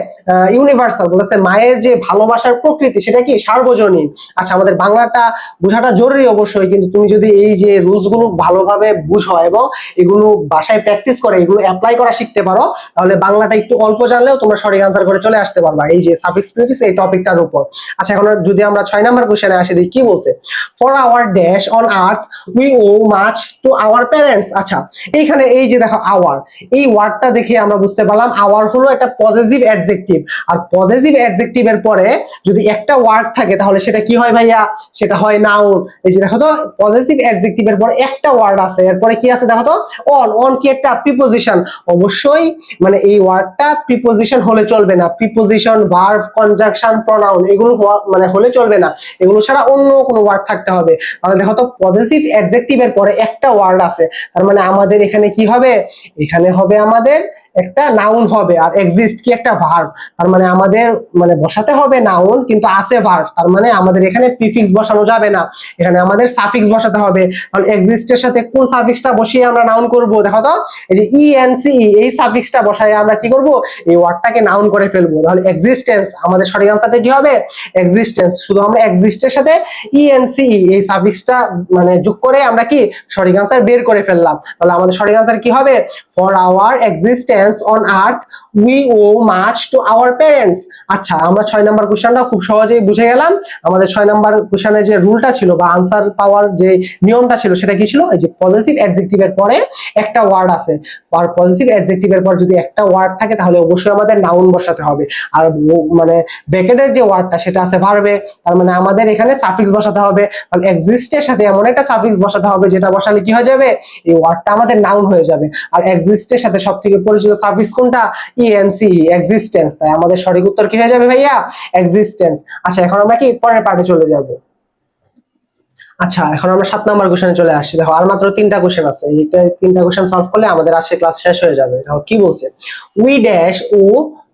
ইউনিভার্সাল, বলেছে মায়ের যে ভালোবাসার প্রকৃতি সেটা কি সার্বজনীন। আচ্ছা, আমাদের বাংলাটা বোঝাটা জরুরি অবশ্যই, কিন্তু তুমি যদি এই যে রুলস গুলো ভালোভাবে বুঝো এবং এগুলো বাসায় প্র্যাকটিস করে এগুলো অ্যাপ্লাই করা শিখতে পারো, তাহলে বাংলাটা একটু অল্প জানলেও তোমরা সঠিক আনসার করে চলে আসতে পারবা এই যে সাফিক্স প্রিফিক্স এই টপিকটার উপর। আচ্ছা, এখন যদি আমরা 6 নাম্বার কোশ্চেনে আসি, দেখি কি বলছে, for our dash on earth we owe much to our parents. আচ্ছা, এইখানে এই যে দেখো আওয়ার, এই ওয়ার্ডটা দেখে আমরা বুঝতে পারলাম আওয়ার হলো একটা পজিটিভ অ্যাডজেক্টিভ, আর পজিটিভ অ্যাডজেক্টিভের পরে যদি একটা ওয়ার্ড থাকে তাহলে সেটা কি হয় ভাইয়া, সেটা হয় নাউন। এই যে দেখো তো পজিটিভ অ্যাডজেক্টিভের পর একটা ওয়ার্ড আছে, এরপরে কি আছে দেখো তো, অন। অন কি একটা প্রিপোজিশন, অবশ্যই মানে এই ওয়ার্ডটা প্রিপোজিশন হলে চলবে না, প্রিপোজিশন ভার্ব কনজাংশন প্রনাউন এগুলো মানে হলে চলবে না, এগুলো ছাড়া অন্য কোনো ওয়ার্ড থাকতে হবে। তাহলে দেখো তো পজিটিভ অ্যাডজেক্টিভের পরে একটা ওয়ার্ড আছে, তার মানে আমাদের এখানে কি হবে, এখানে হবে আমাদের একটা নাউন হবে, আর এক্সিস্ট কি একটা ভার্ব, তার মানে আমাদের মানে বসাতে হবে নাউন কিন্তু আছে ভার্ব, তার মানে আমাদের এখানে প্রিফিক্স বসানো যাবে না, এখানে আমাদের সাফিক্স বসাতে হবে। তাহলে এক্সিস্টের সাথে কোন সাফিক্সটা বসিয়ে আমরা নাউন করব, দেখো তো এই যে ইএনসি এই সাফিক্সটা বসায় আমরা কি করব, এই ওয়ার্ডটাকে নাউন করে ফেলবো। তাহলে এক্সিস্টেন্স, আমাদের সঠিক আনসারটা কি হবে, এক্সিস্টেন্স। শুধু আমরা এক্সিস্টের সাথে ইএনসি এই সাফিক্সটা মানে যোগ করে আমরা কি সঠিক আনসার বের করে ফেললাম। তাহলে আমাদের সঠিক আনসার কি হবে, for our existence on earth we owe much to our parents। আচ্ছা, আমরা 6 নাম্বার কোশ্চেনটা খুব সহজেই বুঝে গেলাম। আমাদের 6 নাম্বার কোশ্চেনের যে রুলটা ছিল বা আনসার পাওয়ার যে নিয়মটা ছিল সেটা কি ছিল, এই যে পজিটিভ অ্যাডজেক্টিভের পরে একটা ওয়ার্ড আছে, আর পজিটিভ অ্যাডজেক্টিভের পর যদি একটা ওয়ার্ড থাকে তাহলে অবশ্যই আমাদের নাউন বসাতে হবে, আর মানে ব্র্যাকেটের যে ওয়ার্ডটা সেটা আছে ভার্বে, তার মানে আমাদের এখানে সাফিক্স বসাতে হবে। তাহলে এক্সিস্টের সাথে এমন একটা সাফিক্স বসাতে হবে যেটা বসালে কি হয়ে যাবে, এই ওয়ার্ডটা আমাদের নাউন হয়ে যাবে। আর এক্সিস্টের সাথে সবথেকে পরিচিত সাফিক্স কোনটা, ইএনসি এক্সিস্টেন্স। তাই আমাদের সঠিক উত্তর কি হয়ে যাবে ভাইয়া, এক্সিস্টেন্স। আচ্ছা, এখন আমরা কি পরের পার্টে চলে যাব। আচ্ছা, এখন আমরা 7 নাম্বার কোশ্চেনে চলে আসছি। দেখো আর মাত্র 3টা কোশ্চেন আছে, এইটা 3টা কোশ্চেন সলভ করলে আমাদের আজকে ক্লাস শেষ হয়ে যাবে। দেখো কি বলছে, we dash owe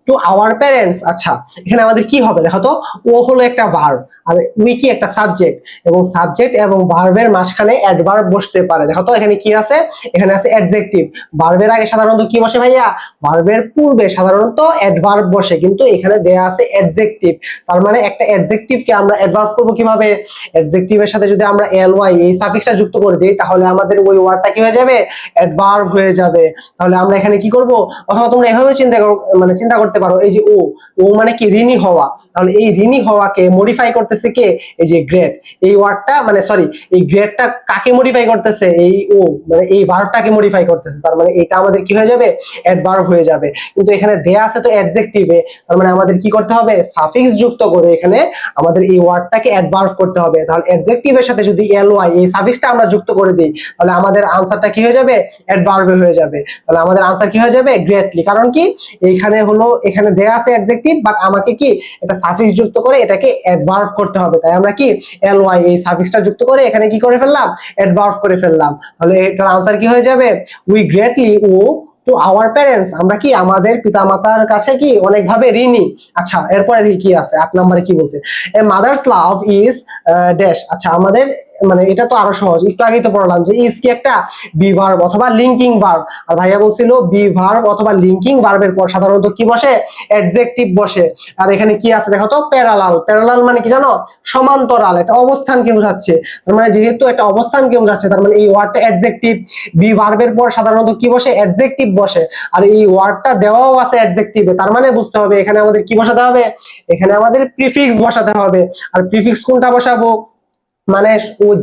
to our parents. আচ্ছা, এখানে আমাদের কি হবে দেখো তো, ও হলো একটা ভার্ব আর উই কি একটা সাবজেক্ট, এবং সাবজেক্ট এবং ভার্বের মাঝখানে অ্যাডভার্ব বসতে পারে। দেখো তো এখানে কি আছে, এখানে আছে অ্যাডজেক্টিভ। ভার্বের আগে সাধারণত কি বসে ভাইয়া, ভার্বের পূর্বে সাধারণত অ্যাডভার্ব বসে, কিন্তু এখানে দেয়া আছে অ্যাডজেক্টিভ। তার মানে একটা অ্যাডজেক্টিভকে আমরা অ্যাডভার্ব করব কিভাবে, অ্যাডজেক্টিভের সাথে যদি আমরা ly এই সাফিক্সটা যুক্ত করে দিই তাহলে আমাদের ওই ওয়ার্ডটা কি হয়ে যাবে, অ্যাডভার্ব হয়ে যাবে। তাহলে আমরা এখানে কি করব, অথবা তোমরা এভাবে চিন্তা করতে পারো, এই যে ও মানে কি ঋণী হওয়া, তাহলে এই ঋণী হওয়াকে মডিফাই করতেছে কে, এই যে গ্রেট। এই ওয়ার্ডটা মানে সরি এই গ্রেটটা কাকে মডিফাই করতেছে, এই ও মানে এই ভার্বটাকে মডিফাই করতেছে, তার মানে এটা আমাদের কি হয়ে যাবে, অ্যাডভার্ব হয়ে যাবে। কিন্তু এখানে দেয়া আছে তো অ্যাডজেক্টিভে, তার মানে আমাদের কি করতে হবে, সাফিক্স যুক্ত করে এখানে আমাদের এই ওয়ার্ডটাকে অ্যাডভার্ব করতে হবে। তাহলে অ্যাডজেক্টিভের সাথে যদি ly এই সাফিক্সটা আমরা যুক্ত করে দিই তাহলে আমাদের আনসারটা কি হয়ে যাবে, অ্যাডভার্বে হয়ে যাবে। তাহলে আমাদের আনসার কি হয়ে যাবে, গ্রেটলি। কারণ কি এইখানে হলো এখানে দেয়া আছে অ্যাডজেক্টিভ, বাট আমাকে কি এটা সাফিক্স যুক্ত করে এটাকে অ্যাডভার্ব করতে হবে, তাই আমরা কি ly এই সাফিক্সটা যুক্ত করে এখানে কি করে ফেললাম, অ্যাডভার্ব করে ফেললাম। তাহলে এটার আনসার কি হয়ে যাবে, we greatly owe to our parents, আমরা কি আমাদের পিতামাতার কাছে কি অনেকভাবে ঋণী। আচ্ছা, এরপরে দেখি কি আছে 8 নম্বরে কি বলছে, এ মাদার্স লাভ ইজ ড্যাশ। আচ্ছা, আমাদের মানে এটা তো আরো সহজ, একটু আগেই তো পড়লাম যে ইজ কি একটা বি ভার্ব অথবা লিঙ্কিং ভার্ব, আর ভাইয়া বলছিল বি ভার্ব অথবা লিঙ্কিং ভার্বের পর সাধারণত কি বসে, অ্যাডজেক্টিভ বসে। আর এখানে কি আছে দেখো তো, প্যারালাল। প্যারালাল মানে কি জানো, সমান্তরাল, এটা অবস্থানকে বোঝাচ্ছে। তার মানে যেহেতু একটা অবস্থানকে বোঝাচ্ছে তার মানে এই ওয়ার্ডটা অ্যাডজেক্টিভ, বি ভার্বের পর সাধারণত কি বসে, অ্যাডজেক্টিভ বসে, আর এই ওয়ার্ডটা দেওয়াও আছে অ্যাডজেক্টিভে, তার মানে বুঝতে হবে এখানে আমাদের কি বসাতে হবে, এখানে আমাদের প্রিফিক্স বসাতে হবে। আর প্রিফিক্স কোনটা বসাবো, মানে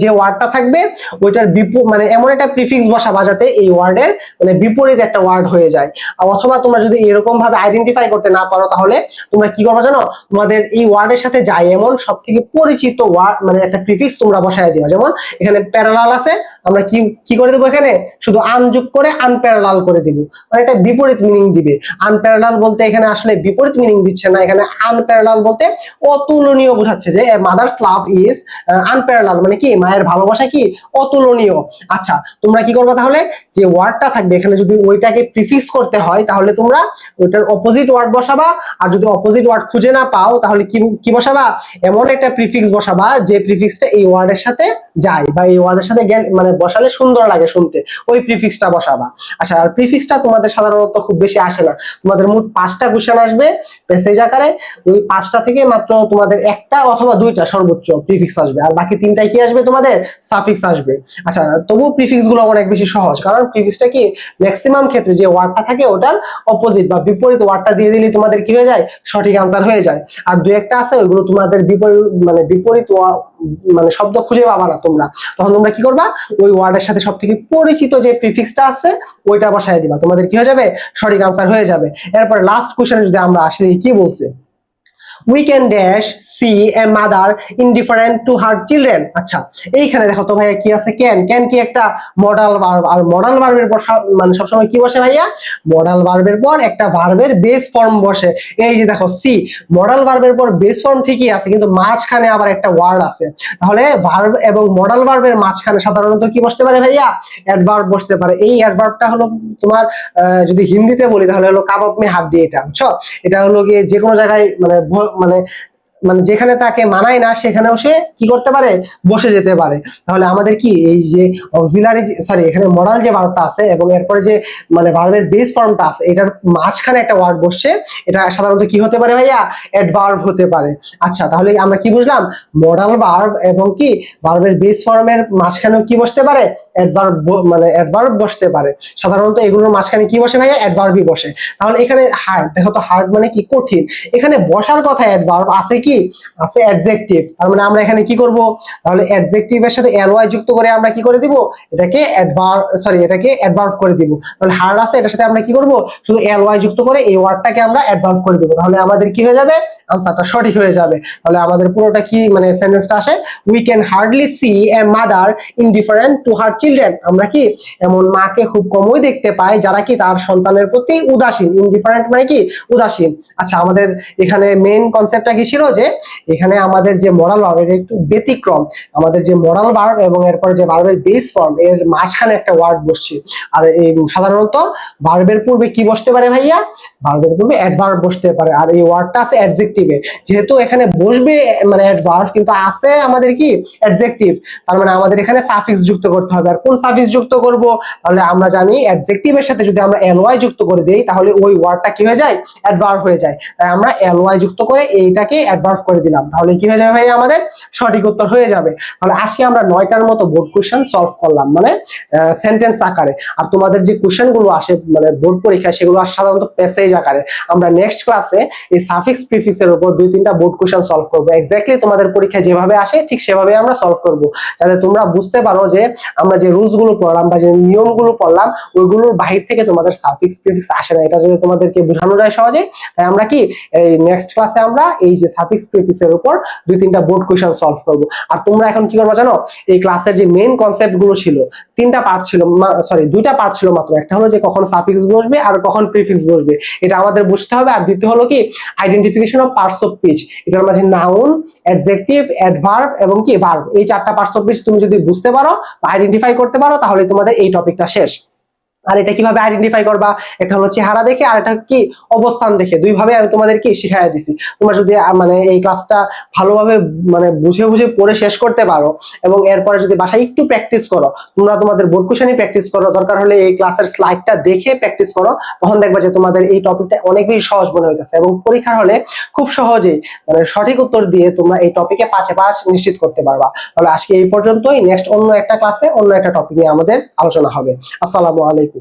যে ওয়ার্ডটা থাকবে ওইটার মানে এমন একটা প্রিফিক্স বসাবা যাতে এই ওয়ার্ডের মানে বিপরীত একটা ওয়ার্ড হয়ে যায়। অথবা তোমরা যদি এরকম ভাবে আইডেন্টিফাই করতে না পারো তাহলে তোমরা কি করবে জানো, তোমাদের এই ওয়ার্ডের সাথে যায় এমন সবথেকে পরিচিত ওয়ার্ড মানে একটা প্রিফিক্স তোমরা বসায় দিও। যেমন এখানে প্যারালাল আছে, আমরা কি করে দেবো, এখানে শুধু আন যোগ করে আনপ্যারালাল করে দিব, মানে এটা বিপরীত মিনিং দিবে। আনপ্যারালাল বলতে এখানে আসলে বিপরীত মিনিং দিচ্ছে না, এখানে আনপ্যারালাল বলতে অতুলনীয় বোঝাচ্ছে, যে mother's love is unparalleled unparalleled মানে কি মায়ের ভালোবাসা কি অতুলনীয়। আচ্ছা তোমরা কি করবে তাহলে, যে ওয়ার্ডটা থাকবে এখানে যদি ওইটাকে প্রিফিক্স করতে হয় তাহলে তোমরা ওইটার অপোজিট ওয়ার্ড বসাবা, আর যদি অপোজিট ওয়ার্ড খুঁজে না পাও তাহলে কি কি বসাবা, এমন একটা প্রিফিক্স বসাবা যে প্রিফিক্সটা এই ওয়ার্ডের সাথে যায় বা এই ওয়ার্ডের সাথে মানে বসালে সুন্দর লাগে শুনতে, ওই প্রিফিক্সটা বসাবা। আচ্ছা আর প্রিফিক্সটা তোমাদের সাধারণত খুব বেশি আসে না, তোমাদের মোট 5টা কোশ্চেন আসবে প্যাসেজ আকারে, ওই 5টা থেকে মাত্র তোমাদের একটা অথবা দুইটা সর্বোচ্চ প্রিফিক্স আসবে, আর বাকি 3টায় কি আসবে তোমাদের সাফিক্স আসবে। আচ্ছা তবু প্রিফিক্স গুলো অনেক বেশি সহজ, কারণ প্রিফিক্সটা কি ম্যাক্সিমাম ক্ষেত্রে যে ওয়ার্ডটা থাকে ওটার অপোজিট বা বিপরীত ওয়ার্ডটা দিয়ে দিলে তোমাদের কি হয়ে যায়, সঠিক আনসার হয়ে যায়। আর দুই একটা আছে ওইগুলো তোমাদের বিপরীত মানে বিপরীত মানে শব্দ খুঁজে পাবা না তোমরা, তখন তোমরা কি করবা, ওই ওয়ার্ডের সাথে সবথেকে পরিচিত যে প্রিফিক্সটা আছে ওইটা বসায় দিবা, তোমাদের কি হয়ে যাবে, সঠিক আনসার হয়ে যাবে। এরপর লাস্ট কোশ্চেনে যদি আমরা আসি কি বলছে, we can dash see a mother indifferent to her children। আচ্ছা এইখানে দেখো তো ভাইয়া কি আছে, ক্যান, ক্যান কি একটা মডাল ভার্ব, আর মডাল ভার্বের পর মানে সবসময় কি বসে ভাইয়া, মডাল ভার্বের পর একটা ভার্বের বেস ফর্ম বসে। এই যে দেখো সি, মডাল ভার্বের পর বেস ফর্ম ঠিকই আছে কিন্তু মাঝখানে আবার একটা ওয়ার্ড আছে, তাহলে ভার্ব এবং মডাল ভার্বের মাঝখানে সাধারণত কি বসতে পারে ভাইয়া, অ্যাডভার্ব বসতে পারে। এই অ্যাডভার্বটা হলো তোমার যদি হিন্দিতে বলি তাহলে হলো কাবাব মে হাত দিয়ে, এটা বুঝছো, এটা হলো গিয়ে যে কোনো জায়গায় মানে মানে মানে যেখানে তাকে মানায় না সেখানেও সে কি করতে পারে, বসে যেতে পারে। তাহলে আমাদের কি এই যে অক্সিলারি সরি এখানে মডাল যে ভার্বটা আছে এবং এরপরে যে মানে ভার্বের বেস ফর্মটা আছে এটার মাঝখানে একটা ওয়ার্ড বসছে, এটা সাধারণত কি হতে পারে ভাইয়া, অ্যাডভার্ব হতে পারে। আচ্ছা তাহলে আমরা কি বুঝলাম, মডাল ভার্ব এবং কি ভার্বের বেস ফর্মের মাঝখানেও কি বসতে পারে, অ্যাডভার্ব মানে অ্যাডভার্ব বসতে পারে। সাধারণত এগুলোর মাঝখানে কি বসে ভাইয়া, অ্যাডভার্বই বসে। তাহলে এখানে হার্ড, দেখো তো হার্ড মানে কি কঠিন, এখানে বসার কথা অ্যাডভার্ব আছে কি, আছে অ্যাডজেক্টিভ, তার মানে আমরা এখানে কি করব, তাহলে অ্যাডজেক্টিভের সাথে এলওয়াই যুক্ত করে আমরা কি করে দিব, এটাকে অ্যাডভার্ব সরি এটাকে অ্যাডভার্ব করে দিব। তাহলে হার্ড আছে এটার সাথে আমরা কি করব, শুধু এলওয়াই যুক্ত করে এই ওয়ার্ডটাকে আমরা অ্যাডভার্ব করে দিব, তাহলে আমাদের কি হয়ে যাবে, আনসারটা সঠিক হয়ে যাবে। তাহলে আমাদের পুরোটা কি মানে সেন্টেন্সটা আসে, we can hardly see a mother indifferent to her children. আমরা কি এমন মাকে খুব কমই দেখতে পাই যারা কি তার সন্তানের প্রতি উদাসীন, ইনডিফারেন্ট মানে কি উদাসীন। আচ্ছা আমাদের এখানে মেইন কনসেপ্টটা কি ছিল, যে এখানে আমাদের যে মডাল ভার্ব এর একটু ব্যতিক্রম, আমাদের যে মডাল ভার্ব এবং এরপর যে ভার্বের বেস ফর্ম এর মাঝখানে একটা ওয়ার্ড বসছে, আর এই সাধারণত ভার্বের পূর্বে কি বসতে পারে ভাইয়া, ভার্বের পূর্বে অ্যাডভার্ব বসতে পারে, আর এই ওয়ার্ডটা আছে অ্যাডজেক্টিভে, যেহেতু এখানে বসবে মানে অ্যাডভার্ব কিন্তু আছে আমাদের কি অ্যাডজেক্টিভ, তার মানে আমাদের এখানে সাফিক্স যুক্ত করতে হবে। আর কোন সাফিক্স যুক্ত করব, তাহলে আমরা জানি অ্যাডজেক্টিভের সাথে যদি আমরা এলওয়াই যুক্ত করে দেই তাহলে ওই ওয়ার্ডটা কি হয়ে যায়, অ্যাডভার্ব হয়ে যায়, তাই আমরা এলওয়াই যুক্ত করে এইটাকে অ্যাডভার্ব করে দিলাম, তাহলে কি হয়ে যাবে ভাই, আমাদের সঠিক উত্তর হয়ে যাবে। তাহলে আসি আমরা 9টার মতো বোর্ড কোশ্চেন সলভ করলাম মানে সেন্টেন্স আকারে, আর তোমাদের যে কোশ্চেন গুলো আসে মানে বোর্ড পরীক্ষায় সেগুলো সাধারণত প্যাসেজ আকারে। আমরা নেক্সট ক্লাসে এই সাফিক্স প্রিফিক্স এর উপর 2-3টা বোর্ড কোশ্চেন সলভ করব, এক্স্যাক্টলি তোমাদের পরীক্ষায় যেভাবে আসে ঠিক সেভাবে আমরা সলভ করব, যাতে তোমরা বুঝতে পারো যে আমরা যে রুলস গুলো পড়লাম বা যে নিয়মগুলো পড়লাম ওইগুলোর বাহির থেকে তোমাদের সাফিক্স প্রিফিক্স আসে না, এটা যদি তোমাদেরকে বোঝানো যায় সহজে। তাই আমরা কি এই নেক্সট ক্লাসে আমরা এই যে সাফিক্স প্রিফিক্স এর উপর 2-3টা বোর্ড কোশ্চেন সলভ করব। আর তোমরা এখন কি করবে জানো, এই ক্লাসের যে মেইন কনসেপ্ট গুলো ছিল 3টা পার্ট ছিল, সরি 2টা পার্ট ছিল মাত্র, একটা হলো যে কখন সাফিক্স বসবে আর কখন প্রিফিক্স বসবে এটা আমাদের বুঝতে হবে, আর দ্বিতীয় হলো কি identification of parts of speech, এটার মাঝে নাউন, অ্যাডজেক্টিভ, অ্যাডভার্ব এবং কি ভার্ব, এই 4টা পার্টস অফ স্পিচ তুমি যদি বুঝতে পারো বা আইডেন্টিফাই করতে পারো তাহলে তোমাদের এই টপিকটা শেষ। আর এটা কিভাবে আইডেন্টিফাই করবা, এটা হলো চেহারা দেখে আর এটা কি অবস্থান দেখে, দুইভাবে আমি তোমাদের কি শিখাইয়া দিছি। তোমরা যদি মানে এই ক্লাসটা ভালোভাবে মানে বুঝে বুঝে পড়ে শেষ করতে পারো এবং এরপরে যদি বাসায় একটু প্র্যাকটিস করো, তোমরা তোমাদের বোর্ড কোশ্চেনই প্র্যাকটিস করো, দরকার হলে এই ক্লাসের স্লাইডটা দেখে প্র্যাকটিস করো, তখন দেখবা যে তোমাদের এই টপিকটা অনেক বেশি সহজ মনে হইতেছে এবং পরীক্ষার হলে খুব সহজেই মানে সঠিক উত্তর দিয়ে তোমরা এই টপিকে 5-এ 5 নিশ্চিত করতে পারবা। তাহলে আজকে এই পর্যন্তই, নেক্সট অন্য একটা ক্লাসে অন্য একটা টপিক নিয়ে আমাদের আলোচনা হবে। আসসালামু আলাইকুম।